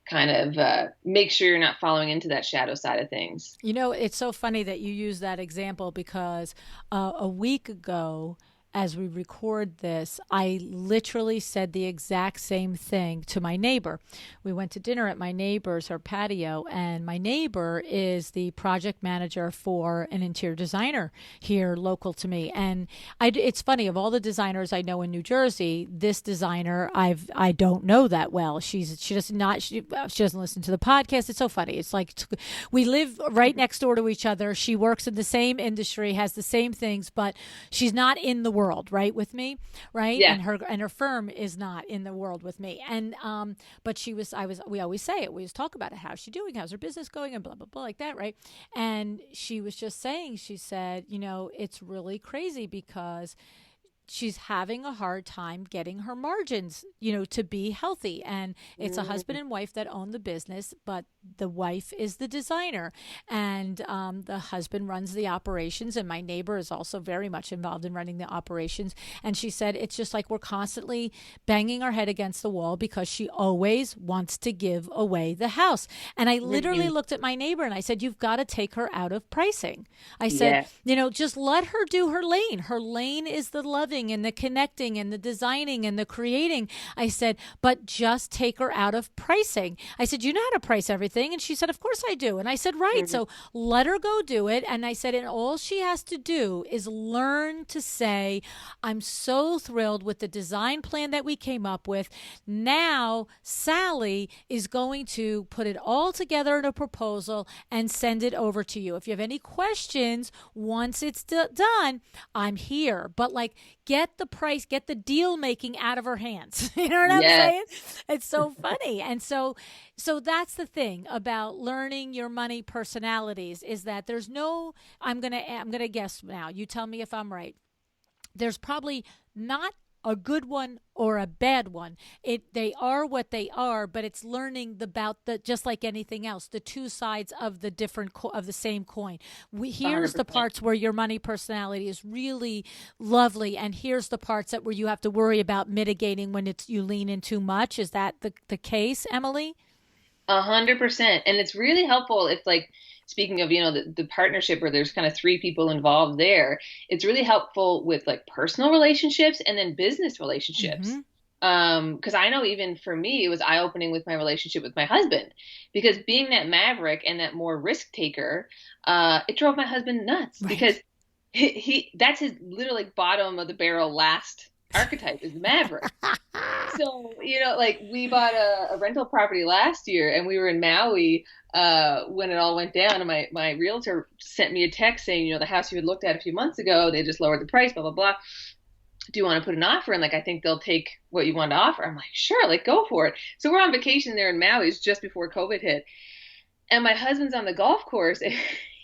kind of make sure you're not falling into that shadow side of things. It's so funny that you use that example because a week ago, as we record this, I literally said the exact same thing to my neighbor. We went to dinner at my neighbor's, her patio, and my neighbor is the project manager for an interior designer here local to me. And it's funny, of all the designers I know in New Jersey, this designer I don't know that well. She doesn't listen to the podcast. It's so funny. It's like we live right next door to each other. She works in the same industry, has the same things, but she's not in the world, right, with me, right? Yeah. And her firm is not in the world with me. And but we always say it. We always talk about it. How's she doing? How's her business going? And blah blah blah like that, right? And she was just saying, she said, it's really crazy because she's having a hard time getting her margins, to be healthy. And it's a husband and wife that own the business, but the wife is the designer, and the husband runs the operations. And my neighbor is also very much involved in running the operations. And she said, it's just like we're constantly banging our head against the wall because she always wants to give away the house. And I literally looked at my neighbor and I said, you've got to take her out of pricing. I said, just let her do her lane. Her lane is the loving and the connecting and the designing and the creating. I said, but just take her out of pricing. I said, you know how to price everything. And she said, of course I do. And I said, right. So let her go do it. And I said, and all she has to do is learn to say, I'm so thrilled with the design plan that we came up with. Now Sally is going to put it all together in a proposal and send it over to you. If you have any questions, once it's done, I'm here. But like, get the price, get the deal making out of her hands. You know what I'm saying? It's so funny. And so that's the thing about learning your money personalities, is that there's no, I'm going to guess now. You tell me if I'm right. There's probably not a good one or a bad one. They are what they are, but it's learning about just like anything else, the two sides of the different of the same coin. Here's 100%. The parts where your money personality is really lovely, and here's the parts where you have to worry about mitigating when you lean in too much. Is that the case, Emily? 100%. And it's really helpful if like, speaking of, the partnership where there's kind of three people involved there, it's really helpful with like personal relationships and then business relationships. Hmm. Because I know even for me, it was eye-opening with my relationship with my husband, because being that maverick and that more risk taker, it drove my husband nuts Right. because he that's his literally like bottom of the barrel last archetype is maverick. So, like we bought a rental property last year and we were in Maui when it all went down. And my realtor sent me a text saying, the house you had looked at a few months ago, they just lowered the price, blah, blah, blah. Do you want to put an offer in? Like, I think they'll take what you want to offer. I'm like, sure, like go for it. So we're on vacation there in Maui. It's just before COVID hit. And my husband's on the golf course and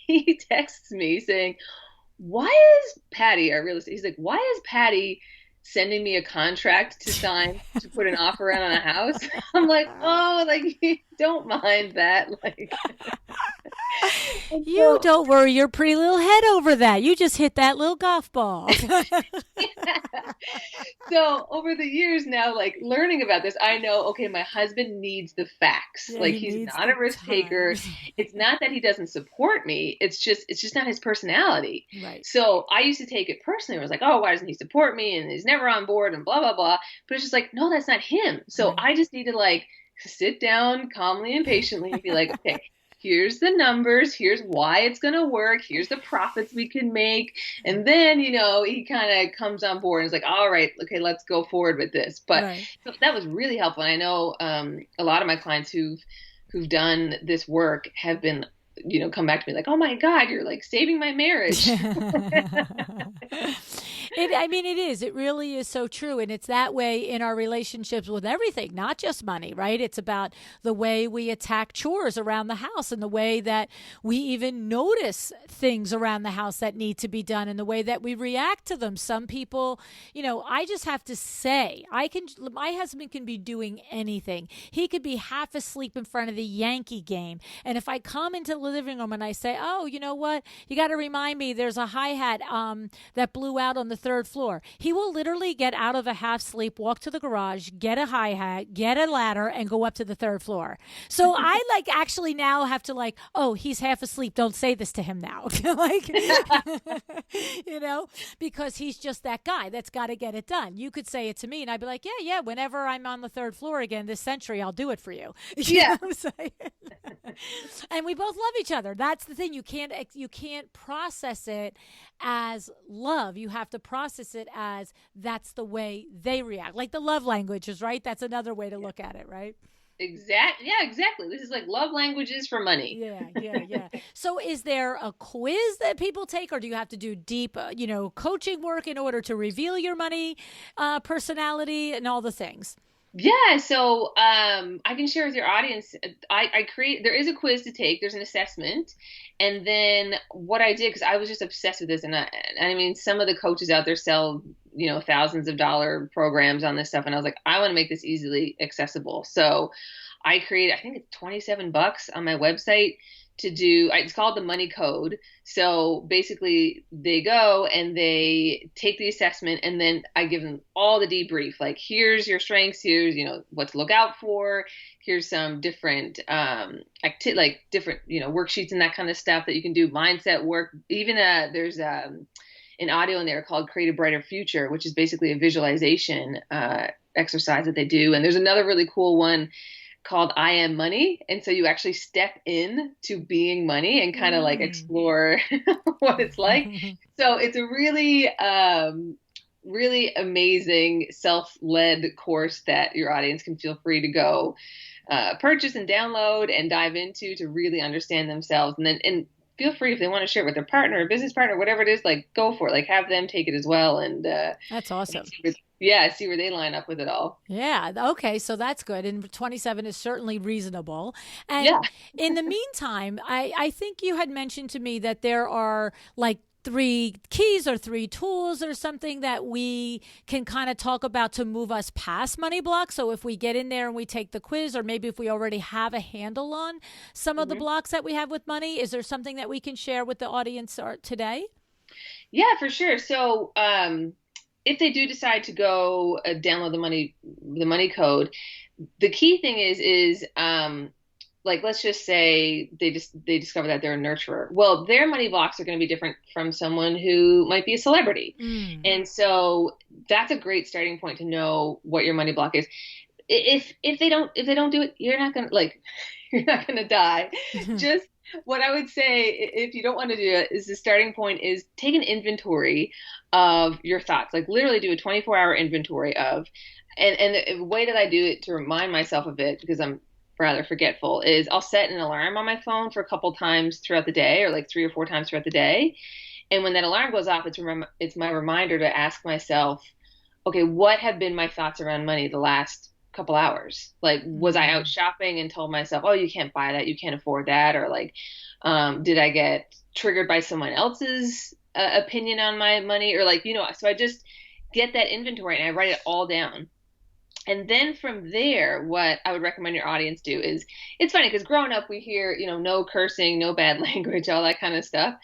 he texts me saying, why is Patty, our real estate, he's like, why is Patty sending me a contract to sign to put an offer in on a house? I'm like, oh, like, don't mind that. Like, and You so, don't worry your pretty little head over that. You just hit that little golf ball. so over the years now, like learning about this, I know, okay, my husband needs the facts. Yeah, Like he he's needs not the a risk taker. times. It's not that he doesn't support me. It's just not his personality. Right. So I used to take it personally. I was like, oh, why doesn't he support me? And he's never on board and blah, blah, blah. But it's just like, no, that's not him. So Right. I just need to like sit down calmly and patiently and be like, okay, here's the numbers, here's why it's going to work, here's the profits we can make. And then, he kind of comes on board and is like, all right, okay, let's go forward with this. But Right. so that was really helpful. And I know a lot of my clients who've done this work have been, come back to me like, oh my God, you're like saving my marriage. I mean, it is. It really is so true. And it's that way in our relationships with everything, not just money, right? It's about the way we attack chores around the house and the way that we even notice things around the house that need to be done and the way that we react to them. Some people, I just have to say, my husband can be doing anything. He could be half asleep in front of the Yankee game. And if I come into the living room and I say, oh, you know what? You got to remind me there's a hi hat that blew out on the third floor. He will literally get out of a half sleep, walk to the garage, get a hi hat, get a ladder, and go up to the third floor. So I like actually now have to like, oh, he's half asleep. Don't say this to him now. Like, you know, because he's just that guy that's got to get it done. You could say it to me and I'd be like, yeah, yeah, whenever I'm on the third floor again this century, I'll do it for you. You know Yeah. what I'm saying? And we both love each other. That's the thing. You can't process it as love. You have to process it as that's the way they react. Like the love languages, right? That's another way to look at it, right? Exactly. Yeah, exactly. This is like love languages for money. Yeah, yeah, yeah. So, is there a quiz that people take, or do you have to do deep, coaching work in order to reveal your money personality and all the things? Yeah, so I can share with your audience. I create. There is a quiz to take. There's an assessment, and then what I did because I was just obsessed with this, and I mean, some of the coaches out there sell thousands of dollar programs on this stuff, and I was like, I want to make this easily accessible. So I created. I think it's $27 on my website to do. It's called the Money Code. So basically, they go and they take the assessment, and then I give them all the debrief. Like, here's your strengths. Here's what to look out for. Here's some different like different worksheets and that kind of stuff that you can do. Mindset work. Even there's an audio in there called Create a Brighter Future, which is basically a visualization exercise that they do. And there's another really cool one called I Am Money. And so you actually step in to being money and kind of like Mm. explore what it's like. So it's a really, really amazing self-led course that your audience can feel free to go purchase and download and dive into to really understand themselves. And feel free if they want to share it with their partner or business partner, whatever it is, like go for it, like have them take it as well. And That's awesome. see where they line up with it all. Yeah. Okay. So that's good. And 27 is certainly reasonable. Yeah. And in the meantime, I think you had mentioned to me that there are like three keys or three tools or something that we can kind of talk about to move us past money blocks. So if we get in there and we take the quiz, or maybe if we already have a handle on some of the Mhm. blocks that we have with money, is there something that we can share with the audience today? Yeah, for sure. So, if they do decide to go download the money code, the key thing is like, let's just say they discover that they're a nurturer. Well, their money blocks are going to be different from someone who might be a celebrity. Mm. And so that's a great starting point to know what your money block is. If they don't do it, you're not gonna like you're not gonna die. Just what I would say, if you don't want to do it, is the starting point is take an inventory of your thoughts. Like literally do a 24-hour inventory of, and the way that I do it to remind myself of it, because I'm rather forgetful, is I'll set an alarm on my phone for a couple times throughout the day, or like 3 or 4 times throughout the day. And when that alarm goes off, it's my reminder to ask myself, okay, what have been my thoughts around money the last couple hours? Like, was I out shopping and told myself, oh, you can't buy that, you can't afford that? Or like, did I get triggered by someone else's opinion on my money? Or like, so I just get that inventory and I write it all down. And then from there, what I would recommend your audience do is, it's funny because growing up, we hear, no cursing, no bad language, all that kind of stuff.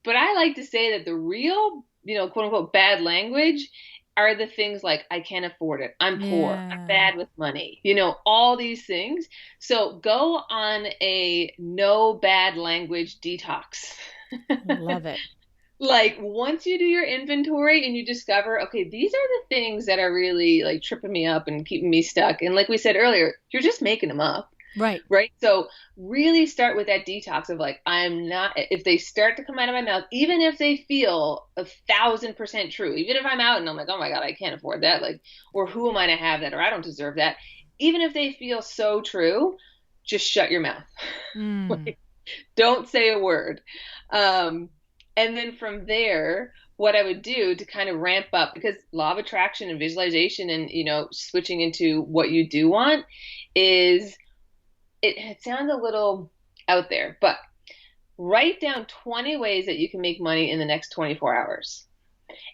But I like to say that the real, quote unquote, bad language are the things like, I can't afford it, I'm poor, I'm bad with money, all these things. So go on a no bad language detox. Love it. Like once you do your inventory and you discover, okay, these are the things that are really like tripping me up and keeping me stuck. And like we said earlier, you're just making them up. Right. Right. So really start with that detox of like, I'm not, if they start to come out of my mouth, even if they feel 1,000% true, even if I'm out and I'm like, oh my God, I can't afford that. Like, or who am I to have that? Or I don't deserve that. Even if they feel so true, just shut your mouth. Like, don't say a word. And then from there, what I would do to kind of ramp up, because law of attraction and visualization and, switching into what you do want is, it sounds a little out there, but write down 20 ways that you can make money in the next 24 hours.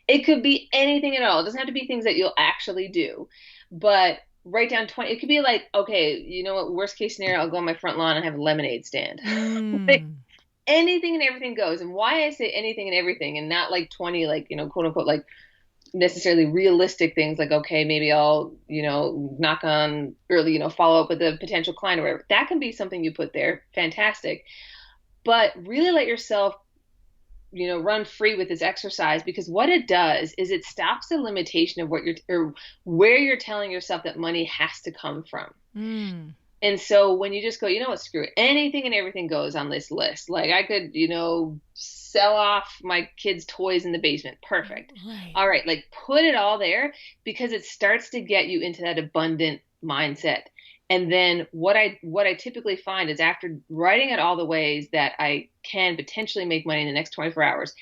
It could be anything at all. It doesn't have to be things that you'll actually do, but write down 20. It could be like, okay, you know what, worst case scenario, I'll go on my front lawn and have a lemonade stand. Like, anything and everything goes. And why I say anything and everything and not like 20, like, quote unquote, like necessarily realistic things like, okay, maybe I'll, knock on early, follow up with a potential client or whatever. That can be something you put there. Fantastic. But really let yourself, run free with this exercise, because what it does is it stops the limitation of where you're telling yourself that money has to come from. And so when you just go, you know what, screw it, anything and everything goes on this list. Like I could, sell off my kids' toys in the basement. Perfect. Right. All right. Like put it all there, because it starts to get you into that abundant mindset. And then what I typically find is after writing out all the ways that I can potentially make money in the next 24 hours,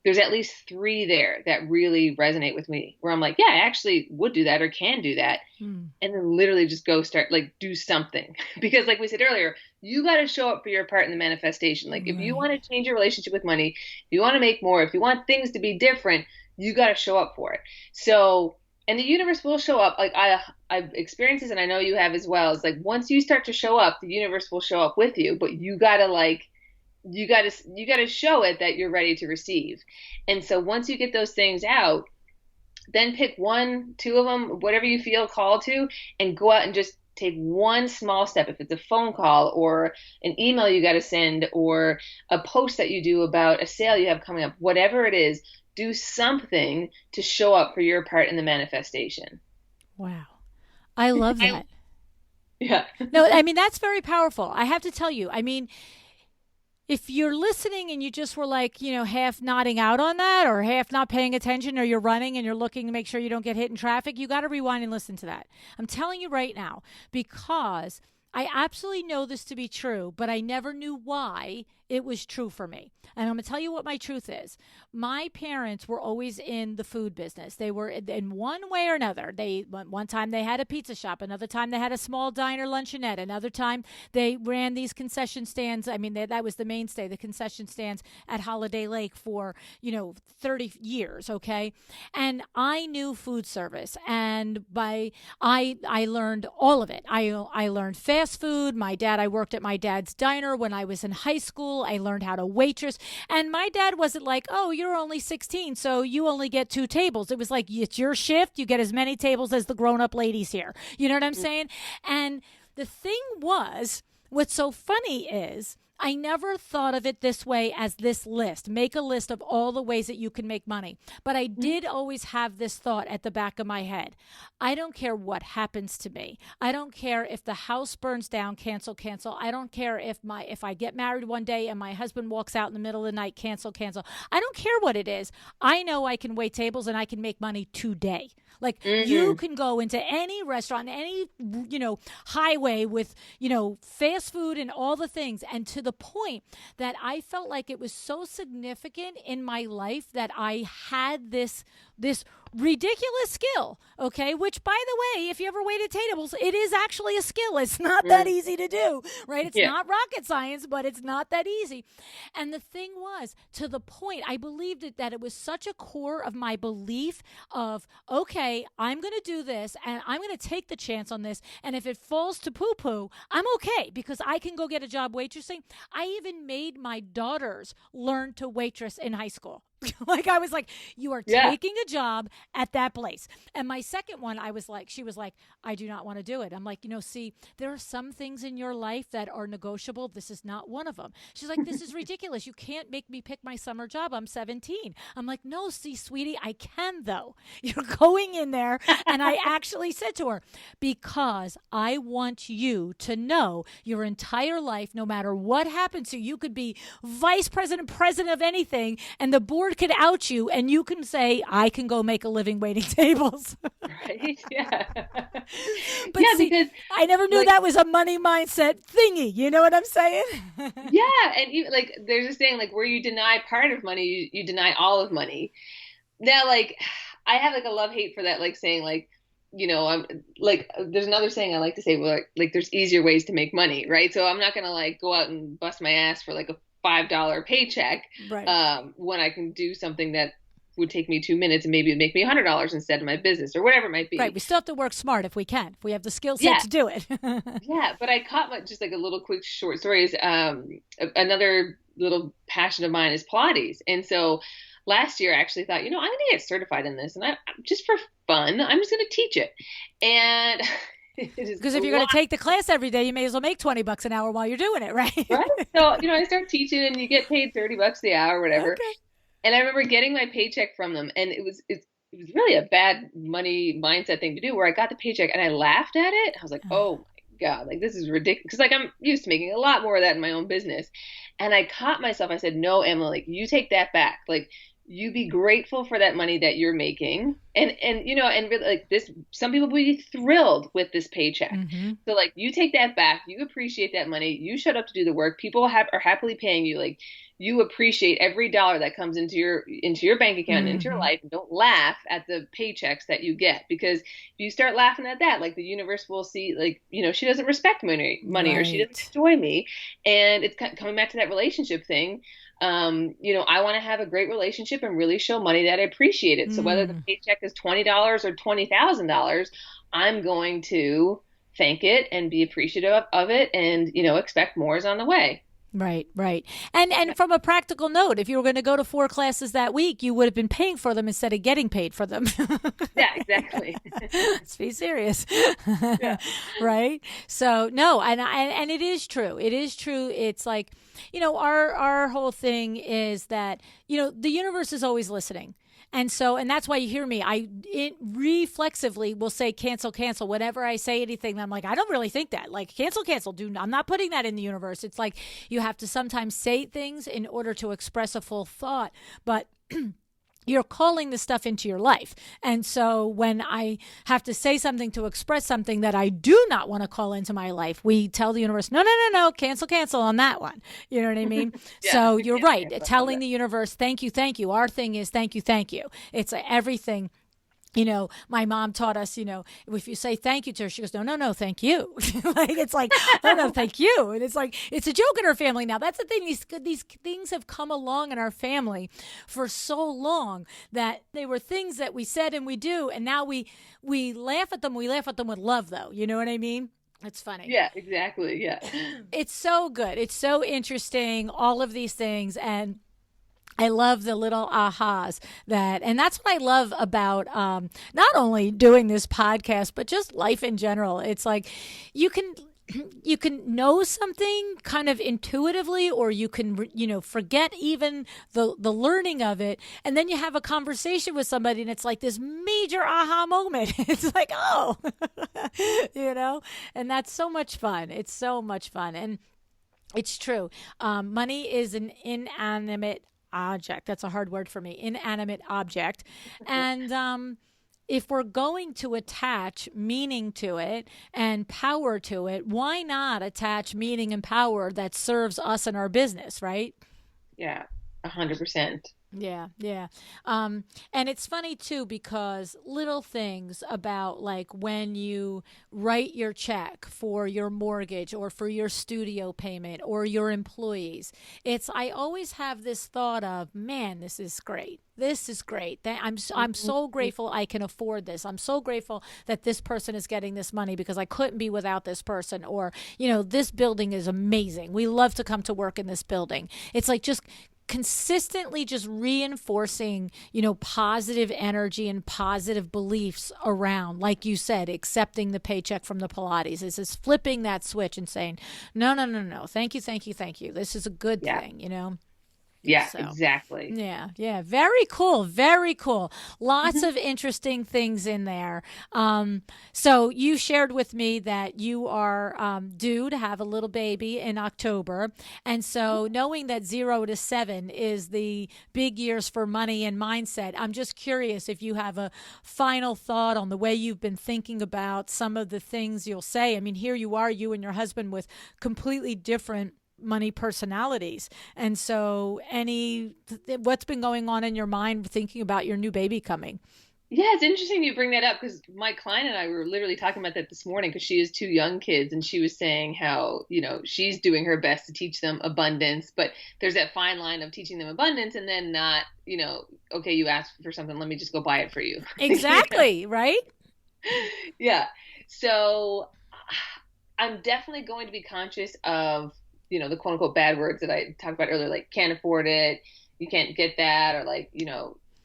there's at least 3 there that really resonate with me, where I'm like, yeah, I actually would do that or can do that. And then literally just go start, like, do something. Because like we said earlier, you got to show up for your part in the manifestation. Like if you want to change your relationship with money, if you want to make more, if you want things to be different, you got to show up for it. So, and the universe will show up. Like I've experienced this, and I know you have as well. It's like once you start to show up, the universe will show up with you, but you got to show it that you're ready to receive. And so once you get those things out, then pick 1, 2 of them, whatever you feel called to, and go out and just take one small step. If it's a phone call or an email you got to send or a post that you do about a sale you have coming up, whatever it is, do something to show up for your part in the manifestation. Wow. I love that. Yeah. No, I mean, that's very powerful. I have to tell you, I mean, if you're listening and you just were like, half nodding out on that or half not paying attention, or you're running and you're looking to make sure you don't get hit in traffic, you got to rewind and listen to that. I'm telling you right now, because I absolutely know this to be true, but I never knew why it was true for me. And I'm going to tell you what my truth is. My parents were always in the food business. They were in one way or another. One time they had a pizza shop. Another time they had a small diner luncheonette. Another time they ran these concession stands. I mean, that was the mainstay, the concession stands at Holiday Lake for, 30 years. Okay. And I knew food service, and I learned all of it. I learned fast food. I worked at my dad's diner when I was in high school. I learned how to waitress. And my dad wasn't like, oh, you're only 16, so you only get 2 tables. It was like, it's your shift. You get as many tables as the grown-up ladies here. You know what I'm saying? And the thing was, what's so funny is I never thought of it this way as this list. Make a list of all the ways that you can make money. But I did always have this thought at the back of my head. I don't care what happens to me. I don't care if the house burns down, cancel, cancel. I don't care if I get married one day and my husband walks out in the middle of the night, cancel, cancel. I don't care what it is. I know I can wait tables and I can make money today. Like you can go into any restaurant, any, highway with, fast food and all the things. And to the point that I felt like it was so significant in my life that I had this ridiculous skill, okay? Which, by the way, if you ever waited tables, it is actually a skill. It's not that easy to do, right? It's not rocket science, but it's not that easy. And the thing was, to the point, I believed that it was such a core of my belief of, okay, I'm going to do this, and I'm going to take the chance on this, and if it falls to poo-poo, I'm okay, because I can go get a job waitressing. I even made my daughters learn to waitress in high school. Like I was like, you are taking a job at that place. And my second one, she was like, I do not want to do it. I'm like, see, there are some things in your life that are negotiable. This is not one of them. She's like, this is ridiculous. You can't make me pick my summer job. I'm 17. I'm like, no, see, sweetie, I can though. You're going in there. And I actually said to her, because I want you to know your entire life, no matter what happens to you, could be vice president, president of anything, and the board could out you and you can say, I can go make a living waiting tables. Right? Yeah. But because I never knew that was a money mindset thingy. You know what I'm saying? Yeah. And even like, there's a saying, like, where you deny part of money, you deny all of money. Now, like, I have like a love-hate for that, like saying like, I'm like, there's another saying I like to say, well, like there's easier ways to make money, right? So I'm not going to like go out and bust my ass for like a $5 paycheck, right, when I can do something that would take me 2 minutes and maybe it'd make me $100 instead of my business or whatever it might be. Right. We still have to work smart if we can. If we have the skill set to do it. Yeah. But I caught just like a little quick short story is another little passion of mine is Pilates. And so last year I actually thought, I'm going to get certified in this. And I just for fun, I'm just going to teach it. And because if you're going to take the class every day, you may as well make $20 an hour while you're doing it, right? Right. So, I start teaching and you get paid $30 the hour, whatever. Okay. And I remember getting my paycheck from them, and it was really a bad money mindset thing to do, where I got the paycheck and I laughed at it. I was like, oh my God, like this is ridiculous. Because like I'm used to making a lot more of that in my own business. And I caught myself. I said, no, Emma, like you take that back. Like you be grateful for that money that you're making. And really, like this, some people will be thrilled with this paycheck. Mm-hmm. So like you take that back, you appreciate that money, you showed up to do the work, people are happily paying you. Like you appreciate every dollar that comes into your bank account, mm-hmm, into your life, and don't laugh at the paychecks that you get, because if you start laughing at that, like the universe will see, like, she doesn't respect money, right, or she doesn't enjoy me. And it's coming back to that relationship thing. I want to have a great relationship and really show money that I appreciate it. So whether the paycheck is $20 or $20,000, I'm going to thank it and be appreciative of it, and expect more is on the way. Right. And from a practical note, if you were going to go to 4 classes that week, you would have been paying for them instead of getting paid for them. Yeah, exactly. Let's be serious. Yeah. Right. So no, and it is true. It is true. It's like, our whole thing is that, the universe is always listening. And that's why you hear me. I reflexively will say cancel. Whenever I say anything, I'm like, I don't really think that. Like cancel. I'm not putting that in the universe. It's like you have to sometimes say things in order to express a full thought, but you're calling the stuff into your life. And so when I have to say something to express something that I do not want to call into my life, we tell the universe, no, cancel on that one. You know what I mean? Yeah, so you're right. Telling the universe, thank you. Our thing is thank you. It's everything. My mom taught us, if you say thank you to her, she goes, no, thank you. Like, it's like, no, thank you. And it's like, it's a joke in our family now. That's the thing. These things have come along in our family for so long that they were things that we said and we do. And now we laugh at them. We laugh at them with love, though. You know what I mean? It's funny. Yeah, exactly. Yeah. It's so good. It's so interesting. All of these things. And I love the little ahas and that's what I love about not only doing this podcast, but just life in general. It's like you can you can know something kind of intuitively, or you can, forget even the learning of it. And then you have a conversation with somebody and it's like this major aha moment. It's like, oh, and that's so much fun. It's so much fun. And it's true. Money is an inanimate object. That's a hard word for me. Inanimate object. And if we're going to attach meaning to it and power to it, why not attach meaning and power that serves us and our business, right? Yeah, 100%. Yeah, yeah. And it's funny too because little things about like when you write your check for your mortgage or for your studio payment or your employees, I always have this thought of, man, this is great. This is great. I'm so grateful I can afford this. I'm so grateful that this person is getting this money because I couldn't be without this person. Or, this building is amazing. We love to come to work in this building. It's like just consistently just reinforcing, positive energy and positive beliefs around, like you said, accepting the paycheck from the Pilates. This is flipping that switch and saying, no, no, no, no. Thank you. Thank you. Thank you. This is a good Yeah. thing. Yeah, So, exactly. yeah, yeah. Very cool. Very cool. Lots of interesting things in there. So you shared with me that you are due to have a little baby in October. And so knowing that 0 to 7 is the big years for money and mindset, I'm just curious if you have a final thought on the way you've been thinking about some of the things you'll say. I mean, here you are, you and your husband with completely different money personalities. And so what's been going on in your mind thinking about your new baby coming? Yeah, it's interesting you bring that up because my client and I were literally talking about that this morning because she has two young kids and she was saying how, she's doing her best to teach them abundance, but there's that fine line of teaching them abundance and then not, okay, you asked for something, let me just go buy it for you. Exactly, right? Yeah. So I'm definitely going to be conscious of, the quote unquote bad words that I talked about earlier, like can't afford it, you can't get that, or like,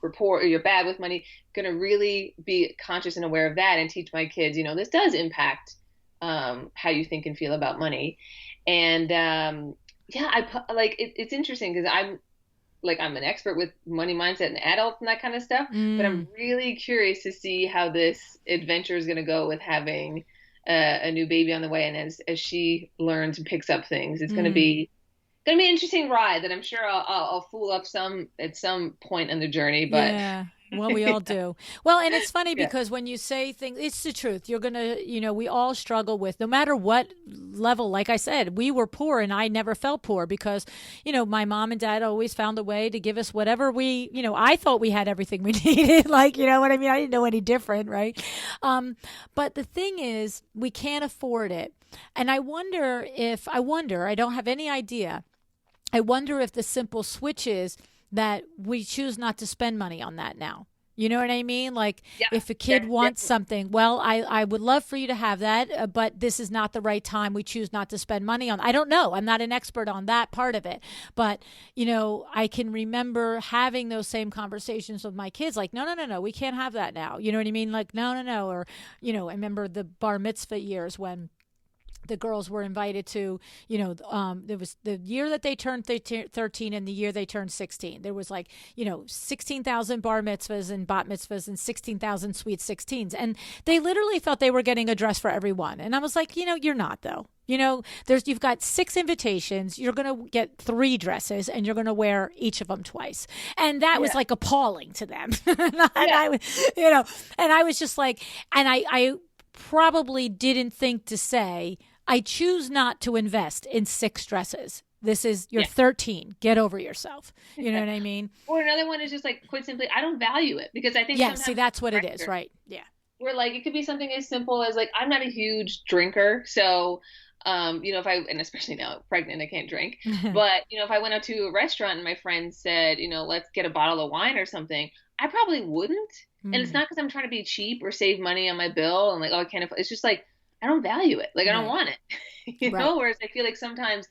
report, or you're bad with money. Going to really be conscious and aware of that and teach my kids, this does impact how you think and feel about money. And it's interesting because I'm an expert with money mindset and adults and that kind of stuff, but I'm really curious to see how this adventure is going to go with having a new baby on the way, and as she learns and picks up things, it's going to be an interesting ride that I'm sure I'll fool up some at some point in the journey. But yeah. Well, we all do. Well, and it's funny yeah. because when you say things, it's the truth. You're going to, we all struggle with, no matter what level. Like I said, we were poor and I never felt poor because, my mom and dad always found a way to give us whatever I thought we had everything we needed. Like, you know what I mean? I didn't know any different, right? But the thing is, we can't afford it. And I wonder, I don't have any idea. I wonder if the simple switch is that we choose not to spend money on that now. You know what I mean? Like if a kid wants something, well, I would love for you to have that, but this is not the right time. We choose not to spend money on. I don't know. I'm not an expert on that part of it, but I can remember having those same conversations with my kids. Like, no, no, no, no, we can't have that now. You know what I mean? Like, no, no, no. Or, I remember the bar mitzvah years when the girls were invited to, there was the year that they turned 13 and the year they turned 16. There was 16,000 bar mitzvahs and bat mitzvahs and 16,000 sweet 16s. And they literally thought they were getting a dress for everyone. And I was like, you're not though. You've got 6 invitations. You're going to get 3 dresses and you're going to wear each of them twice. And that was like appalling to them. And I was just like, and I probably didn't think to say, I choose not to invest in 6 dresses. This is, you're 13. Get over yourself. You know what I mean? Or another one is just like, quite simply, I don't value it because I think see, that's what it is, right? Yeah. Where it could be something as simple as I'm not a huge drinker. So, and especially now pregnant, I can't drink. But, if I went out to a restaurant and my friend said, let's get a bottle of wine or something, I probably wouldn't. And it's not because I'm trying to be cheap or save money on my bill and I can't afford. It's just I don't value it. I don't want it, whereas I feel like sometimes,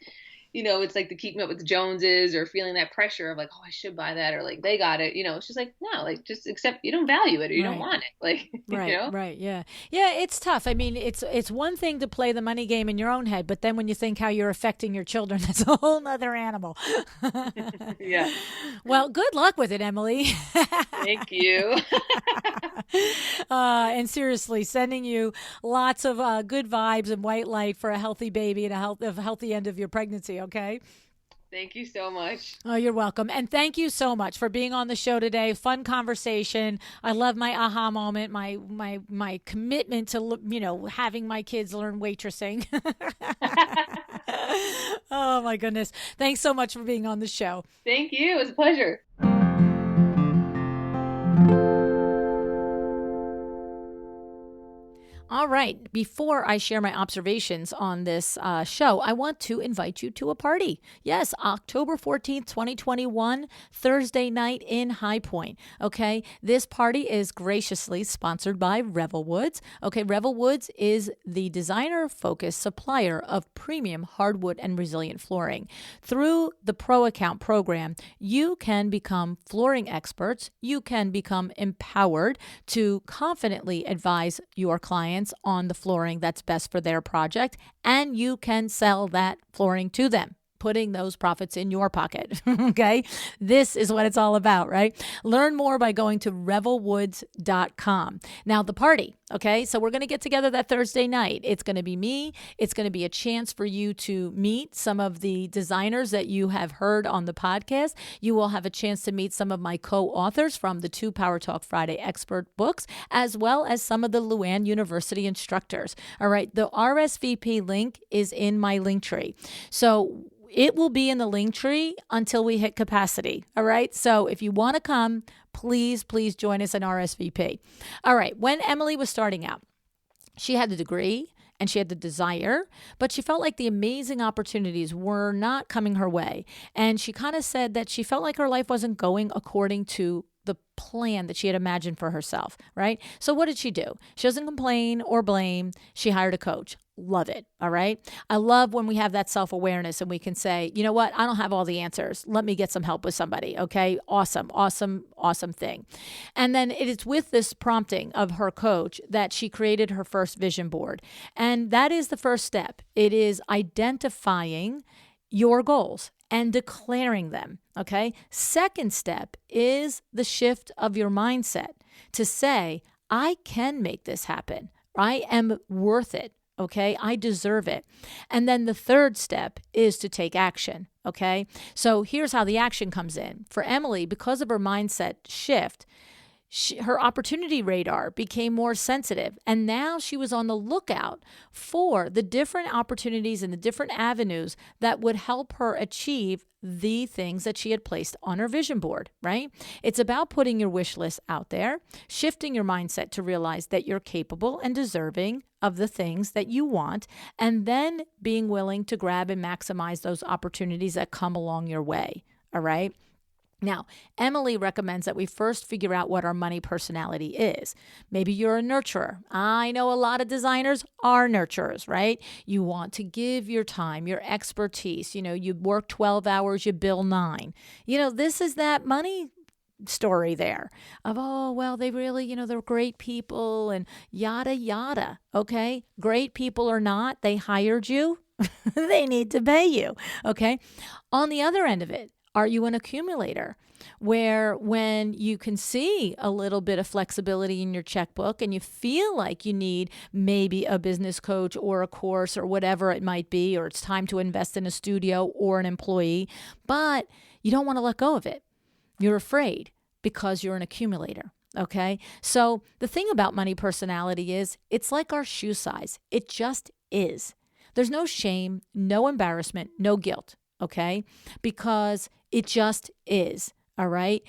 it's like the keeping up with the Joneses or feeling that pressure of like, oh, I should buy that, or like they got it. It's just like, no, like just accept you don't value it or you don't Right. want it. Like, Right, right, yeah. Yeah, it's tough. I mean, it's one thing to play the money game in your own head, but then when you think how you're affecting your children, that's a whole nother animal. Yeah. Well, good luck with it, Emily. Thank you. And seriously, sending you lots of good vibes and white light for a healthy baby and a healthy end of your pregnancy, okay? Thank you so much. Oh, you're welcome. And thank you so much for being on the show today. Fun conversation. I love my aha moment, my commitment to, having my kids learn waitressing. Oh my goodness. Thanks so much for being on the show. Thank you. It was a pleasure. All right. Before I share my observations on this show, I want to invite you to a party. Yes, October 14th, 2021, Thursday night in High Point. Okay. This party is graciously sponsored by Revel Woods. Okay. Revel Woods is the designer focused supplier of premium hardwood and resilient flooring. Through the Pro Account program, you can become flooring experts. You can become empowered to confidently advise your clients on the flooring that's best for their project, and you can sell that flooring to them, putting those profits in your pocket. Okay. This is what it's all about, right? Learn more by going to revelwoods.com. Now, the party. Okay. So we're going to get together that Thursday night. It's going to be me. It's going to be a chance for you to meet some of the designers that you have heard on the podcast. You will have a chance to meet some of my co-authors from the 2 Power Talk Friday expert books, as well as some of the LuAnn University instructors. All right. The RSVP link is in my link tree. So it will be in the link tree until we hit capacity. All right. So if you want to come, please join us in RSVP. All right. When Emily was starting out, she had the degree and she had the desire, but she felt like the amazing opportunities were not coming her way. And she kind of said that she felt like her life wasn't going according to the plan that she had imagined for herself, right? So what did she do? She doesn't complain or blame. She hired a coach. Love it. All right. I love when we have that self-awareness and we can say, you know what? I don't have all the answers. Let me get some help with somebody. Okay. Awesome thing. And then it is with this prompting of her coach that she created her first vision board. And that is the first step. It is identifying your goals and declaring them. Okay. Second step is the shift of your mindset to say, I can make this happen. I am worth it. Okay. I deserve it. And then the third step is to take action. Okay. So here's how the action comes in. For Emily, because of her mindset shift, her opportunity radar became more sensitive. And now she was on the lookout for the different opportunities and the different avenues that would help her achieve the things that she had placed on her vision board, right? It's about putting your wish list out there, shifting your mindset to realize that you're capable and deserving of the things that you want, and then being willing to grab and maximize those opportunities that come along your way, all right? Now, Emily recommends that we first figure out what our money personality is. Maybe you're a nurturer. I know a lot of designers are nurturers, right? You want to give your time, your expertise. You work 12 hours, you bill 9. This is that money story there of, oh, well, they really, they're great people and yada, yada. Okay. Great people or not, they hired you. They need to pay you. Okay. On the other end of it, are you an accumulator where when you can see a little bit of flexibility in your checkbook and you feel like you need maybe a business coach or a course or whatever it might be, or it's time to invest in a studio or an employee, but you don't want to let go of it. You're afraid because you're an accumulator. Okay. So the thing about money personality is it's like our shoe size. It just is. There's no shame, no embarrassment, no guilt. Okay. Because it just is. All right.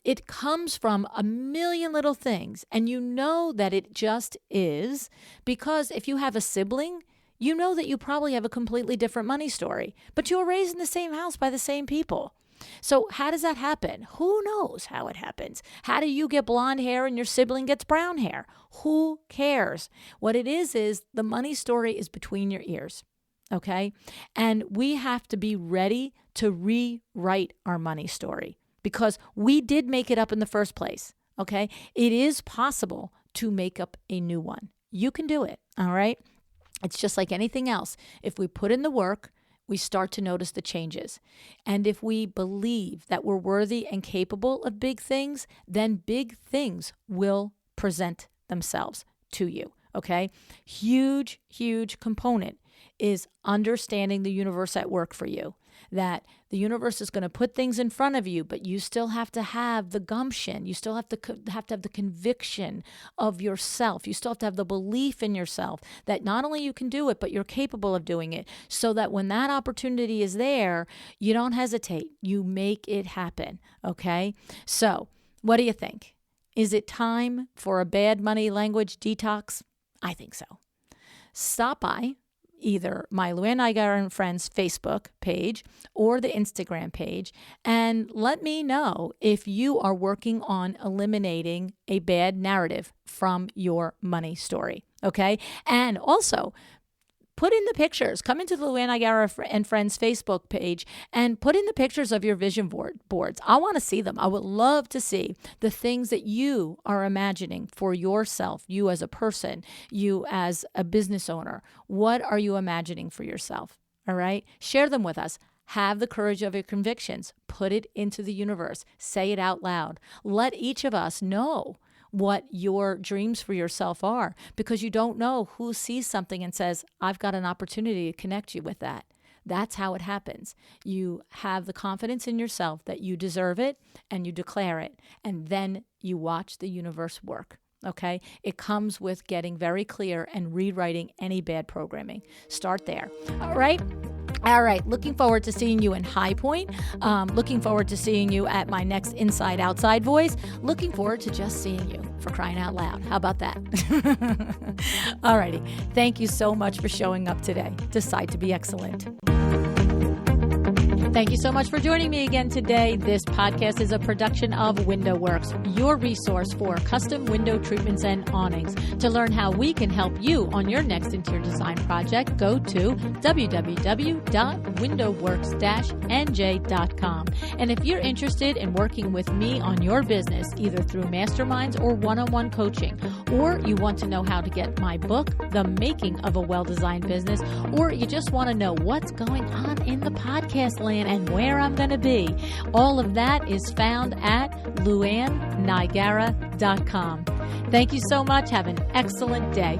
It comes from a million little things. And you know that it just is because if you have a sibling, you know that you probably have a completely different money story, but you were raised in the same house by the same people. So how does that happen? Who knows how it happens? How do you get blonde hair and your sibling gets brown hair? Who cares? What it is the money story is between your ears. Okay. And we have to be ready to rewrite our money story because we did make it up in the first place. Okay. It is possible to make up a new one. You can do it. All right. It's just like anything else. If we put in the work, we start to notice the changes. And if we believe that we're worthy and capable of big things, then big things will present themselves to you. Okay. Huge, huge component is understanding the universe at work for you, that the universe is going to put things in front of you, but you still have to have the gumption. You still have to have the conviction of yourself. You still have to have the belief in yourself that not only you can do it, but you're capable of doing it, so that when that opportunity is there, you don't hesitate. You make it happen. Okay. So what do you think? Is it time for a bad money language detox? I think so. Stop by either my LuAnn Niagara and Friends Facebook page or the Instagram page and let me know if you are working on eliminating a bad narrative from your money story. Okay. And also, put in the pictures. Come into the LuAnn Niagara and Friends Facebook page and put in the pictures of your vision boards. I want to see them. I would love to see the things that you are imagining for yourself, you as a person, you as a business owner. What are you imagining for yourself? All right? Share them with us. Have the courage of your convictions. Put it into the universe. Say it out loud. Let each of us know what your dreams for yourself are, because you don't know who sees something and says, I've got an opportunity to connect you with that. That's how it happens. You have the confidence in yourself that you deserve it and you declare it, and then you watch the universe work. Okay? It comes with getting very clear and rewriting any bad programming. Start there. All right? All right. Looking forward to seeing you in High Point. Looking forward to seeing you at my next Inside Outside Voice. Looking forward to just seeing you, for crying out loud. How about that? All righty. Thank you so much for showing up today. Decide to be excellent. Thank you so much for joining me again today. This podcast is a production of WindowWorks, your resource for custom window treatments and awnings. To learn how we can help you on your next interior design project, go to www.windowworks-nj.com. And if you're interested in working with me on your business, either through masterminds or one-on-one coaching, or you want to know how to get my book, The Making of a Well-Designed Business, or you just want to know what's going on in the podcast land and where I'm going to be, all of that is found at LuAnnNiagara.com. Thank you so much. Have an excellent day.